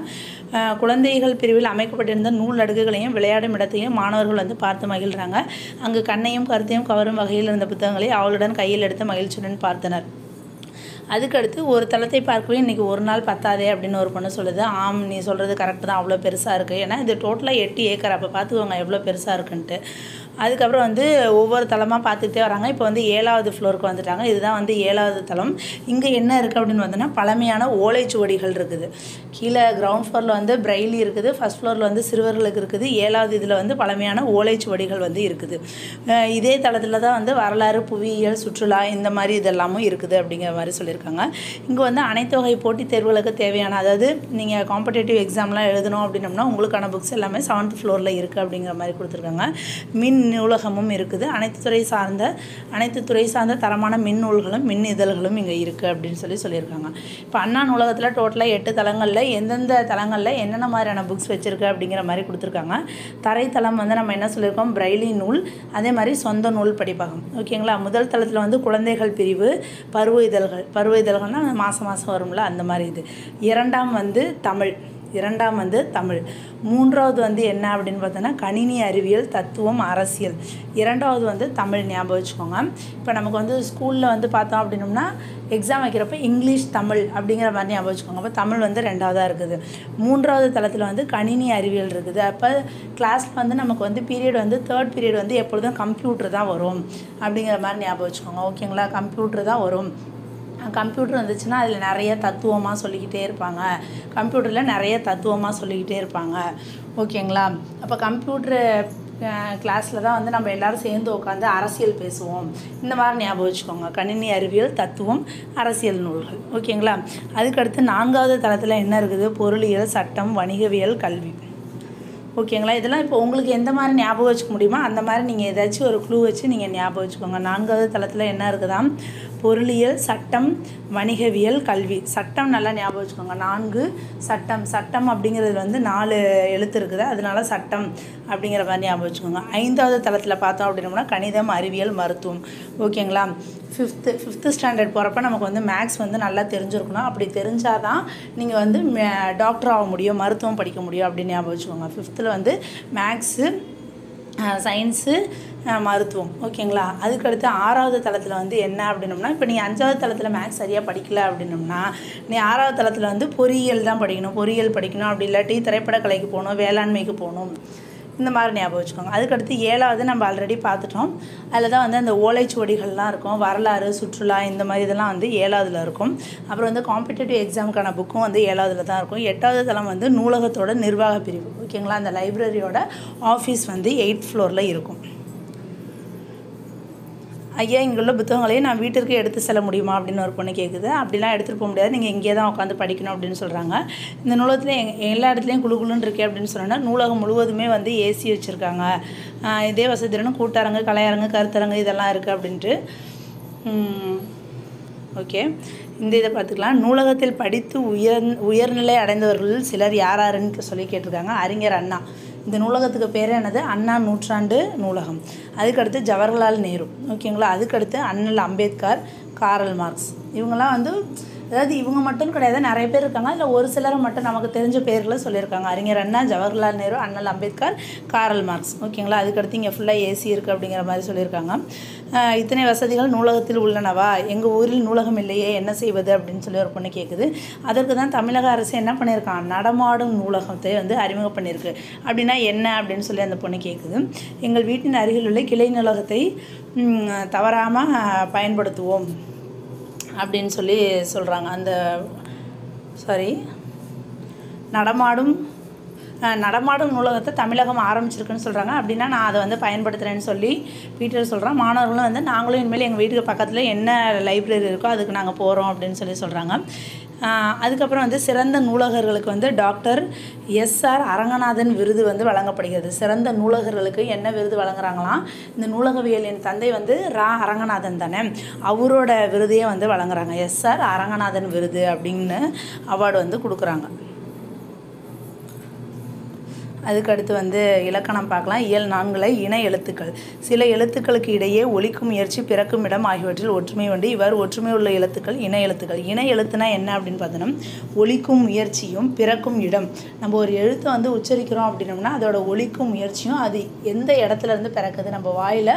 குழந்தைகள் பிரிவில் அமைக்கப்பட்டிருந்த நூல் அடுக்குகளையும் விளையாடும் இடத்தையும் மாணவர்கள் வந்து பார்த்து மகிழ்கிறாங்க. அங்கு கண்ணையும் கருத்தையும் கவரும் வகையில் இருந்த புத்தகங்களை அவளுடன் கையில் எடுத்து மகிழ்ச்சியுடன் பார்த்தனர். அதுக்கடுத்து ஒரு தளத்தை பார்க்கவே இன்றைக்கி ஒரு நாள் பத்தாதே அப்படின்னு ஒரு பொண்ணு சொல்லுது. ஆம், நீ சொல்கிறது கரெக்டு தான், அவ்வளோ பெருசாக இருக்குது. ஏன்னா இது டோட்டலாக 8 ஏக்கர். அப்போ பார்த்துக்கோங்க எவ்வளோ பெருசாக இருக்குன்ட்டு. அதுக்கப்புறம் வந்து ஒவ்வொரு தளமாக பார்த்துக்கிட்டே வராங்க. இப்போ வந்து 7வது ஃப்ளோருக்கு வந்துட்டாங்க. இதுதான் வந்து 7வது தளம். இங்கே என்ன இருக்குது அப்படின்னு பார்த்தோன்னா பழமையான ஓலைச்சுவடிகள் இருக்குது. கீழே கிரவுண்ட் ஃப்ளோரில் வந்து பிரெய்லி இருக்குது, ஃபஸ்ட் ஃப்ளோரில் வந்து சிறுவர்களுக்கு இருக்குது, 7வது இதில் வந்து பழமையான ஓலைச்சுவடிகள் வந்து இருக்குது. இதே தளத்தில் தான் வந்து வரலாறு, புவியியல், சுற்றுலா இந்த மாதிரி இதெல்லாமும் இருக்குது அப்படிங்கிற மாதிரி சொல்லியிருக்காங்க. இங்கே வந்து அனைத்து வகை போட்டித் தேர்வுகளுக்கு தேவையான, அதாவது நீங்கள் காம்படேட்டிவ் எக்ஸாம்லாம் எழுதணும் அப்படின்னம்னா உங்களுக்கான புக்ஸ் எல்லாமே 7th ஃப்ளோரில் இருக்குது அப்படிங்கிற மாதிரி கொடுத்துருக்காங்க. மின் நூலகமும் இருக்குது. அனைத்து துறை சார்ந்த தரமான மின் நூல்களும் மின் இதழ்களும் இங்கே இருக்குது அப்படின்னு சொல்லியிருக்காங்க. இப்போ அண்ணா நூலகத்தில் டோட்டலாக 8 தளங்களில் எந்தெந்த தளங்களில் என்னென்ன மாதிரியான புக்ஸ் வச்சுருக்கு அப்படிங்கிற மாதிரி கொடுத்துருக்காங்க. தரைத்தளம் வந்து நம்ம என்ன சொல்லியிருக்கோம், பிரெய்லி நூல், அதே மாதிரி சொந்த நூல் படிப்பகம். ஓகேங்களா, முதல் தளத்தில் வந்து குழந்தைகள் பிரிவு, பருவ இதழ்கள்னால் மாதம் வரும்ல அந்த மாதிரி இது. இரண்டாம் வந்து தமிழ். மூன்றாவது வந்து என்ன அப்படின்னு பார்த்தோன்னா கணினி அறிவியல், தத்துவம், அரசியல். இரண்டாவது வந்து தமிழ். ஞாபகம் வச்சுக்கோங்க. இப்போ நமக்கு வந்து ஸ்கூலில் வந்து பார்த்தோம் அப்படின்னோம்னா எக்ஸாம் வைக்கிறப்ப இங்கிலீஷ், தமிழ் அப்படிங்கிற மாதிரி ஞாபகம் வச்சுக்கோங்க. அப்போ தமிழ் வந்து 2வதாக இருக்குது. 3வது தளத்தில் வந்து கணினி அறிவியல் இருக்குது. அப்போ கிளாஸில் வந்து நமக்கு வந்து பீரியட் வந்து 3rd பீரியட் வந்து எப்பொழுதும் கம்ப்யூட்டர் தான் வரும் அப்படிங்கிற மாதிரி ஞாபகம் வச்சுக்கோங்க. ஓகேங்களா, கம்ப்யூட்டர் தான் வரும். கம்ப்யூட்டர் வந்துச்சுன்னா அதில் நிறைய தத்துவமாக சொல்லிக்கிட்டே இருப்பாங்க. ஓகேங்களா, அப்போ கம்ப்யூட்ரு கிளாஸில் தான் வந்து நம்ம எல்லோரும் சேர்ந்து உட்காந்து அரசியல் பேசுவோம். இந்த மாதிரி ஞாபகம் வச்சுக்கோங்க. கணினி அறிவியல், தத்துவம், அரசியல் நூல்கள். ஓகேங்களா, அதுக்கடுத்து 4வது தளத்தில் என்ன இருக்குது, பொருளியல், சட்டம், வணிகவியல், கல்வி. ஓகேங்களா, இதெல்லாம் இப்போ உங்களுக்கு எந்த மாதிரி ஞாபகம் வச்சுக்க முடியுமோ அந்த மாதிரி நீங்கள் ஏதாச்சும் ஒரு க்ளூ வச்சு நீங்கள் ஞாபகம் வச்சுக்கோங்க. 4வது தளத்தில் என்ன இருக்குதாம், பொருளியல், சட்டம், வணிகவியல், கல்வி. சட்டம் நல்லா ஞாபகம் வச்சுக்கோங்க. 4 சட்டம் அப்படிங்கிறது வந்து 4 எழுத்து இருக்குது, அதனால சட்டம் அப்படிங்கிற மாதிரி ஞாபகம் வச்சுக்கோங்க. 5வது தளத்தில் பார்த்தோம் அப்படின்னோம்னா கணிதம், அறிவியல், மருத்துவம். ஓகேங்களா, 5th ஸ்டாண்டர்ட் போகிறப்ப நமக்கு வந்து மேக்ஸ் வந்து நல்லா தெரிஞ்சிருக்கணும். அப்படி தெரிஞ்சால் தான் நீங்கள் வந்து டாக்டர் ஆக முடியும், மருத்துவம் படிக்க முடியும் அப்படின்னு ஞாபகம் வச்சுக்கோங்க. 5th வந்து மேக்ஸு, சயின்ஸு, மருத்துவம். ஓகேங்களா, அதுக்கடுத்து 6வது தளத்தில் வந்து என்ன அப்படின்னோம்னா, இப்போ நீங்கள் 5வது தளத்தில் மேக்ஸ் சரியாக படிக்கல அப்படின்னோம்னா நீ 6வது தளத்தில் வந்து பொறியியல் தான் படிக்கணும். அப்படி இல்லாட்டி திரைப்படக்கலைக்கு போகணும், வேளாண்மைக்கு போகணும், இந்த மாதிரி ஞாபகம் வச்சுக்கோங்க. அதுக்கடுத்து 7வது நம்ம ஆல்ரெடி பார்த்துட்டோம். அதில் தான் வந்து அந்த ஓலைச்சுவடிகள்லாம் இருக்கும். வரலாறு, சுற்றுலா இந்த மாதிரி இதெல்லாம் வந்து 7வதுல இருக்கும். அப்புறம் வந்து காம்படிட்டிவ் எக்ஸாமுக்கான புக்கும் வந்து 7வதுல தான் இருக்கும். 8வது தளம் வந்து நூலகத்தோட நிர்வாக பிரிவு. ஓகேங்களா, அந்த லைப்ரரியோட ஆஃபீஸ் வந்து 8th ஃப்ளோரில் இருக்கும். ஐயா இங்கே உள்ள புத்தகங்களையும் நான் வீட்டிற்கு எடுத்து செல்ல முடியுமா அப்படின்னு ஒரு பொண்ணு கேட்குது. அப்படிலாம் எடுத்துகிட்டு போக முடியாது, நீங்கள் இங்கே தான் உட்காந்து படிக்கணும் அப்படின்னு சொல்கிறாங்க. இந்த நூலகத்தில் எல்லா இடத்துலையும் குழுன்னு இருக்கே அப்படின்னு சொன்னோன்னா நூலகம் முழுவதுமே வந்து ஏசி வச்சுருக்காங்க. இதே வசதியுடன் கூட்டரங்கு, கலையரங்கு, கருத்தரங்கு இதெல்லாம் இருக்குது அப்படின்ட்டு. ஓகே, இந்த இதை பார்த்துக்கலாம். நூலகத்தில் படித்து உயர்நிலை அடைந்தவர்கள் சிலர் யாருன்னு சொல்லி கேட்டிருக்காங்க. அறிஞர் அண்ணா. இந்த நூலகத்துக்கு பேர் என்னது? அண்ணா நூற்றாண்டு நூலகம். அதுக்கடுத்து ஜவஹர்லால் நேரு. ஓகேங்களா. அதுக்கடுத்து அண்ணல் அம்பேத்கர், காரல் மார்க்ஸ். இவங்கெல்லாம் வந்து அதாவது இவங்க மட்டும் கிடையாது, நிறைய பேர் இருக்காங்க. அதில் ஒரு சிலரை மட்டும் நமக்கு தெரிஞ்ச பேர்களை சொல்லியிருக்காங்க. அறிஞர் அண்ணா, ஜவஹர்லால் நேரு, அண்ணல் அம்பேத்கர், காரல் மார்க்ஸ். ஓகேங்களா. அதுக்கடுத்து இங்கே ஃபுல்லாக ஏசி இருக்குது அப்படிங்கிற மாதிரி சொல்லியிருக்காங்க. இத்தனை வசதிகள் நூலகத்தில் உள்ளனவா? எங்கள் ஊரில் நூலகம் இல்லையே, என்ன செய்வது அப்படின்னு சொல்லி ஒரு பொண்ணு கேட்குது. அதற்கு தான் தமிழக அரசு என்ன பண்ணியிருக்கான்? நடமாடும் நூலகத்தை வந்து அறிமுகம் பண்ணியிருக்கு. அப்படின்னா என்ன அப்படின்னு சொல்லி அந்த பொண்ணு கேட்குது. எங்கள் வீட்டின் அருகில் உள்ள கிளை நூலகத்தை தவறாமல் பயன்படுத்துவோம் அப்படின்னு சொல்லி சொல்கிறாங்க. அந்த நடமாடும் நூலகத்தை தமிழகம் ஆரம்பிச்சிருக்குன்னு சொல்கிறாங்க. அப்படின்னா நான் அதை வந்து பயன்படுத்துகிறேன்னு சொல்லி பீட்டர் சொல்கிறான். மாணவர்களும் வந்து நாங்களும் இனிமேல் எங்கள் வீட்டுக்கு பக்கத்தில் என்ன லைப்ரரி இருக்கோ அதுக்கு நாங்கள் போகிறோம் அப்படின்னு சொல்லி சொல்கிறாங்க. அதுக்கப்புறம் வந்து சிறந்த நூலகர்களுக்கு வந்து டாக்டர் எஸ்ஆர் அரங்கநாதன் விருது வந்து வழங்கப்படுகிறது. சிறந்த நூலகர்களுக்கு என்ன விருது வழங்குறாங்களாம்? இந்த நூலகவியலின் தந்தை வந்து அரங்கநாதன் தானே, அவரோட விருதையே வந்து வழங்குறாங்க. எஸ்ஆர் அரங்கநாதன் விருது அப்படின்னு அவார்டு வந்து கொடுக்குறாங்க. அதுக்கடுத்து வந்து இலக்கணம் பார்க்கலாம். இயல் 4 இன எழுத்துக்கள். சில எழுத்துக்களுக்கு இடையே ஒலிக்கும் முயற்சி, பிறக்கும் இடம் ஆகியவற்றில் ஒற்றுமை உண்டு. இவ்வாறு ஒற்றுமை உள்ள எழுத்துக்கள் இன எழுத்துக்கள். இன எழுத்துனா என்ன அப்படின்னு பார்த்தோன்னா, ஒலிக்கும் முயற்சியும் பிறக்கும் இடம். நம்ம ஒரு எழுத்தை வந்து உச்சரிக்கிறோம் அப்படின்னோம்னா அதோட ஒலிக்கும் முயற்சியும் அது எந்த இடத்துல இருந்து பிறக்குது, நம்ம வாயில்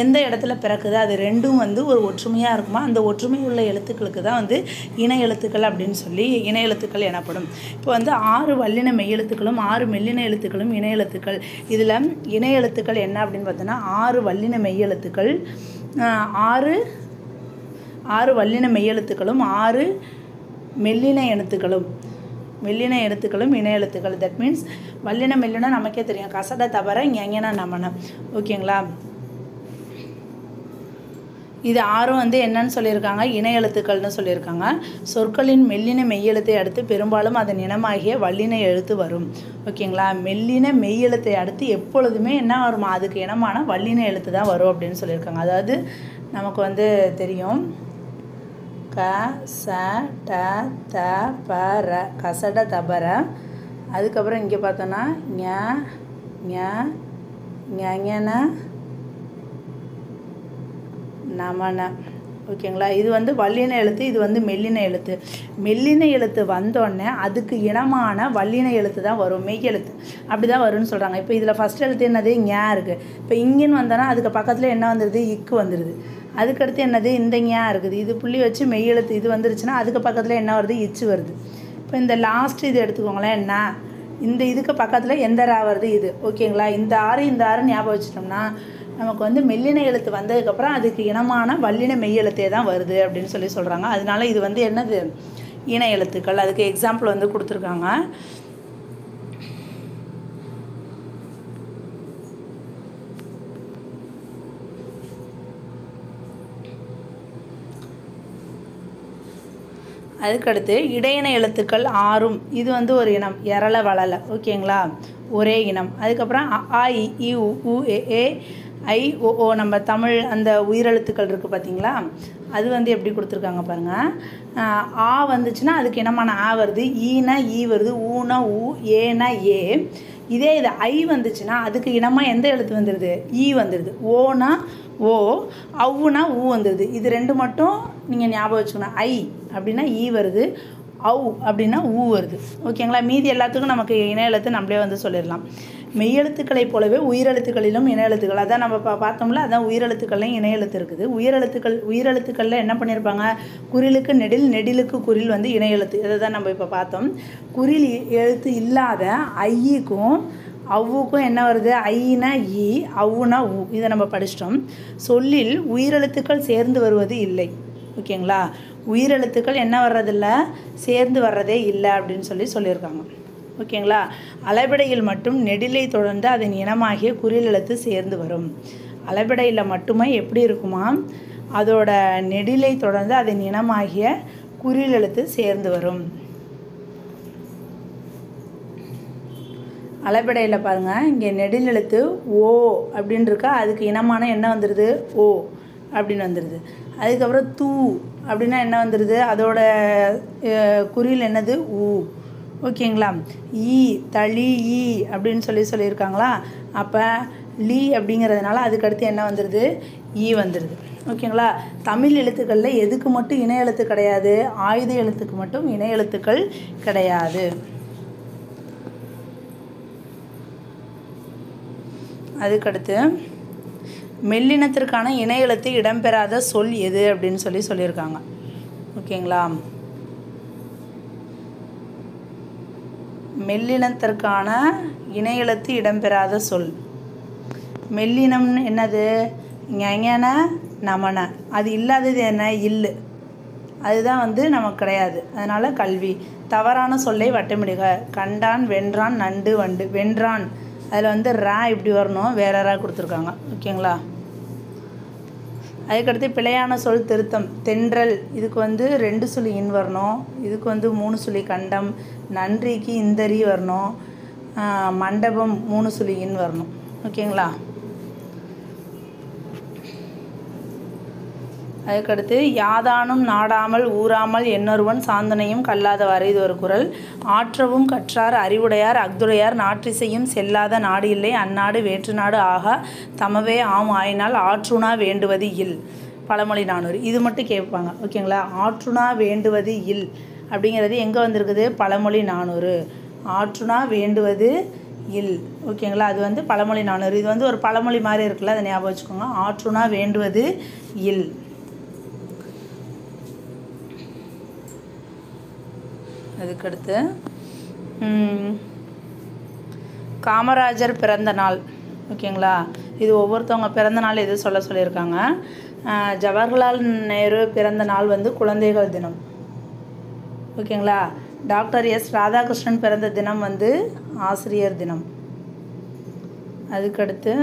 எந்த இடத்துல பிறக்குது, அது ரெண்டும் வந்து ஒரு ஒற்றுமையாக இருக்குமா, அந்த ஒற்றுமை உள்ள எழுத்துக்களுக்கு தான் வந்து இன எழுத்துக்கள் அப்படின்னு சொல்லி இன எழுத்துக்கள் எனப்படும். இப்போ வந்து 6 வல்லின மெய்யெழுத்துக்களும் 6 மெல்லின எழுத்துக்களும் இன எழுத்துக்கள். இதில் இன எழுத்துக்கள் என்ன அப்படின்னு பார்த்தோன்னா 6 வல்லின மெய்யெழுத்துக்கள், 6 வல்லின மெய்யெழுத்துக்களும் 6 மெல்லின எழுத்துக்களும் இன எழுத்துக்கள். தட் மீன்ஸ் வல்லின மெல்லினா நமக்கே தெரியும், கசட தபர ஞங்கன நமன. ஓகேங்களா. இது 6 வந்து என்னன்னு சொல்லியிருக்காங்க? இன எழுத்துக்கள்னு சொல்லியிருக்காங்க. சொற்களின் மெல்லின மெய்யெழுத்தை அடுத்து பெரும்பாலும் அதன் இனமாகிய வல்லின எழுத்து வரும். ஓகேங்களா. மெல்லின மெய்யெழுத்தை அடுத்து எப்பொழுதுமே என்ன வருமா? அதுக்கு இனமான வல்லின எழுத்து தான் வரும் அப்படின்னு சொல்லியிருக்காங்க. அதாவது நமக்கு வந்து தெரியும், க ச ட த ப ர, கசட தபர. அதுக்கப்புறம் இங்கே பார்த்தோன்னா ஞ நமன. ஓகேங்களா. இது வந்து வல்லின எழுத்து, இது வந்து மெல்லின எழுத்து. மெல்லின எழுத்து வந்தோடனே அதுக்கு இனமான வல்லின எழுத்து தான் வரும், மெய் எழுத்து. அப்படி தான் வரும்னு சொல்கிறாங்க. இப்போ இதில் ஃபஸ்ட் எழுத்து என்னது? ஞா இருக்குது. இப்போ இங்கேன்னு வந்தோன்னா அதுக்கு பக்கத்தில் என்ன வந்துடுது? இக்கு வந்துடுது. அதுக்கடுத்து என்னது? இந்த ஞா இருக்குது. இது புள்ளி வச்சு மெய் எழுத்து இது வந்துருச்சுன்னா அதுக்கு பக்கத்தில் என்ன வருது? இச்சு வருது. இப்போ இந்த லாஸ்ட் இது எடுத்துக்கோங்களேன். என்ன இந்த இதுக்கு பக்கத்தில் எந்த ரா வருது? இது. ஓகேங்களா. இந்த 6 ஞாபகம் வச்சிட்டோம்னா நமக்கு வந்து மெல்லின எழுத்து வந்ததுக்கப்புறம் அதுக்கு இனமான வல்லின மெய்யெழுத்தே தான் வருது அப்படின்னு சொல்லி சொல்கிறாங்க. அதனால இது வந்து என்னது? இன எழுத்துக்கள். அதுக்கு எக்ஸாம்பிள் வந்து கொடுத்துருக்காங்க. அதுக்கடுத்து இடையின எழுத்துக்கள் 6. இது வந்து ஒரு இனம், எரள வளல. ஓகேங்களா. ஒரே இனம். அதுக்கப்புறம் அ இ இ உ ஏ ஐ ஓ ஓ நம்ம தமிழ் அந்த உயிரெழுத்துக்கள் இருக்குது பார்த்தீங்களா, அது வந்து எப்படி கொடுத்துருக்காங்க பாருங்கள். ஆ வந்துச்சுன்னா அதுக்கு இனமான ஆ வருது, ஈனா ஈ வருது, ஊனா ஊ, ஏனா ஏ. இதே இது ஐ வந்துச்சுன்னா அதுக்கு இனமாக எந்த எழுத்து வந்துடுது? ஈ வந்துடுது. ஓனா ஓ, அவுனா ஊ வந்துடுது. இது ரெண்டு மட்டும் நீங்கள் ஞாபகம் வச்சுக்கணும். ஐ அப்படின்னா ஈ வருது, அவு அப்படின்னா ஊ வருது. ஓகேங்களா. மீதி எல்லாத்துக்கும் நமக்கு இன எழுத்து நம்மளே வந்து சொல்லிடலாம். மெய்யெழுத்துக்களைப் போலவே உயிரெழுத்துக்களிலும் இன எழுத்துக்கள், அதான் நம்ம பார்த்தோம்ல, அதான் உயிரெழுத்துக்கள்லையும் இன எழுத்து இருக்குது. உயிரெழுத்துக்களில் என்ன பண்ணியிருப்பாங்க? குறிலுக்கு நெடில், நெடிலுக்கு குறில் வந்து இன எழுத்து. இதை தான் நம்ம இப்போ பார்த்தோம். குறில் எழுத்து இல்லாத ஐக்கும் அவ்வுக்கும் என்ன வருது? ஐனா ஈ, அவுனா ஊ. இதை நம்ம படிச்சிட்டோம். சொல்லில் உயிரெழுத்துக்கள் சேர்ந்து வருவது இல்லை. ஓகேங்களா. உயிரெழுத்துக்கள் என்ன வர்றதில்ல? சேர்ந்து வர்றதே இல்லை அப்படின்னு சொல்லியிருக்காங்க. ஓகேங்களா. அளபெடையில் மட்டும் நெடிலை தொடர்ந்து அதன் இனமாகிய குறில் எழுத்து சேர்ந்து வரும். அளபெடையில் மட்டுமே எப்படி இருக்குமா, அதோட நெடிலை தொடர்ந்து அதன் இனமாகிய குறில் எழுத்து சேர்ந்து வரும். அளபெடையில் பாருங்கள், இங்கே நெடில் எழுத்து ஓ அப்படின்னு இருக்கா, அதுக்கு இனமான என்ன வந்துடுது, ஓ அப்படின்னு வந்துடுது. அதுக்கப்புறம் தூ அப்படின்னா என்ன வந்துடுது, அதோட குறில் என்னது, ஊ. ஓகேங்களா. ஈ தளி ஈ அப்படின்னு சொல்லியிருக்காங்களா, அப்போ லீ அப்படிங்கிறதுனால அதுக்கடுத்து என்ன வந்துடுது, ஈ வந்துடுது. ஓகேங்களா. தமிழ் எழுத்துக்களில் எதுக்கு மட்டும் இணை எழுத்து கிடையாது, ஆயுத எழுத்துக்கு மட்டும் இணை எழுத்துக்கள் கிடையாது. அதுக்கடுத்து மெல்லினத்திற்கான இணை எழுத்து இடம்பெறாத சொல் எது அப்படின்னு சொல்லியிருக்காங்க. ஓகேங்களா. மெல்லினத்திற்கான இணை எழுத்து இடம்பெறாத சொல், மெல்லினம்னு என்னது, ஞன நமன, அது இல்லாதது என்ன, இல்லு, அதுதான் நமக்கு கிடையாது. அதனால் கல்வி. தவறான சொல்லை வட்டமிடுக. கண்டான், வென்றான், நண்டு, வண்டு. வென்றான் அதில் ரா இப்படி வரணும், வேற ரா கொடுத்துருக்காங்க. ஓகேங்களா. அதுக்கடுத்து பிழையான சொல் திருத்தம். தென்றல், இதுக்கு 2 சுழி இன் வரணும், இதுக்கு 3 சுழி கண்டம். நன்றிக்கு இந்தரி வரணும். மண்டபம் 3 சுழி இன் வரணும். ஓகேங்களா. அதுக்கடுத்து யாதானும் நாடாமல் ஊறாமல் என்னொருவன் சாந்தனையும் கல்லாதவாறு, இது ஒரு குறள். ஆற்றவும் கற்றார் அறிவுடையார் அஃதுடையார் நாற்றிசையும் செல்லாத நாடு இல்லை, அந்நாடு வேற்று நாடு ஆகா தமவே ஆம் ஆயினால் ஆற்றுணா வேண்டுவது இல். பழமொழி 400. இது மட்டும் கேட்பாங்க. ஓகேங்களா. ஆற்றுணா வேண்டுவது இல் அப்படிங்கிறது எங்கே வந்திருக்குது, பழமொழி 400. ஆற்றுணா வேண்டுவது இல். ஓகேங்களா. அது பழமொழி 400. இது ஒரு பழமொழி மாதிரி இருக்குல்ல, அதை ஞாபகம் வச்சுக்கோங்க. ஆற்றுணா வேண்டுவது இல். அதுக்கடுத்து காமராஜர் பிறந்த நாள். ஓகேங்களா. இது ஒவ்வொருத்தவங்க பிறந்த நாள் எது சொல்லியிருக்காங்க. ஜவஹர்லால் நேரு பிறந்த நாள் குழந்தைகள் தினம். ஓகேங்களா. டாக்டர் எஸ் ராதாகிருஷ்ணன் பிறந்த தினம் ஆசிரியர் தினம். அதுக்கடுத்து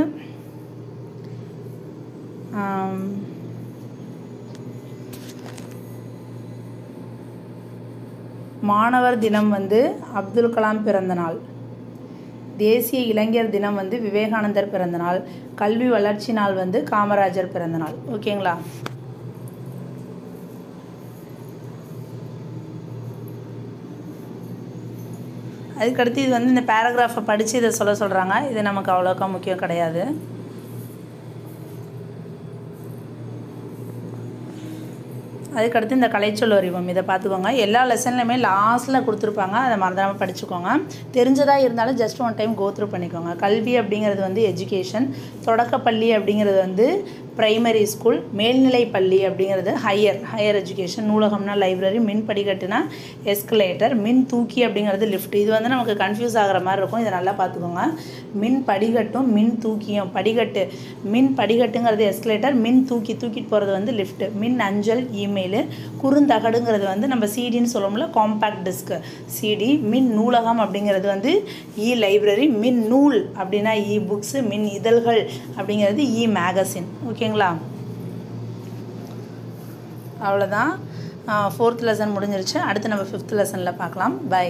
மாணவர் தினம் அப்துல் கலாம் பிறந்த நாள். தேசிய இளைஞர் தினம் விவேகானந்தர் பிறந்த நாள். கல்வி வளர்ச்சி நாள் காமராஜர் பிறந்த நாள். ஓகேங்களா. அதுக்கடுத்து இது இந்த பேராகிராஃபை படித்து இதை சொல்கிறாங்க. இது நமக்கு அவ்வளோக்கா முக்கியம் கிடையாது. அதுக்கடுத்து இந்த கலைச்சொல் அறிவம், இதை பார்த்துக்கோங்க. எல்லா லெசன்லையுமே லாஸ்ட்டில் கொடுத்துருப்பாங்க, அதை மறந்துடாமல் படிச்சுக்கோங்க. தெரிஞ்சதாக இருந்தாலும் ஜஸ்ட் ஒன் டைம் கோத்ரூ பண்ணிக்கோங்க. கல்வி அப்படிங்கிறது எஜுகேஷன். தொடக்கப்பள்ளி அப்படிங்கிறது ப்ரைமரி ஸ்கூல். மேல்நிலை பள்ளி அப்படிங்கிறது ஹையர் எஜுகேஷன். நூலகம்னா லைப்ரரி. மின் படிக்கட்டுனா எஸ்கலேட்டர். மின் தூக்கி அப்படிங்கிறது லிஃப்ட். இது நமக்கு கன்ஃபியூஸ் ஆகிற மாதிரி இருக்கும், இதை நல்லா பார்த்துக்கோங்க. மின் படிக்கட்டும் மின் தூக்கியும். படிக்கட்டு, மின் படிக்கட்டுங்கிறது எஸ்கலேட்டர். மின் தூக்கிட்டு போகிறது லிஃப்ட். மின் அஞ்சல் இமெயிலு. குறுந்தகடுங்கிறது நம்ம சிடின்னு சொல்லுவோம்ல, காம்பேக்ட் டிஸ்க், சிடி. மின் நூலகம் அப்படிங்கிறது இ லைப்ரரி. மின் நூல் அப்படின்னா இ புக்ஸு. மின் இதழ்கள் அப்படிங்கிறது இ மேகசின். ஓகேங்களா. அவ்வளோதான். 4th லெசன் முடிஞ்சிருச்சு. அடுத்து நம்ம 5th லெசனில் பார்க்கலாம். பை.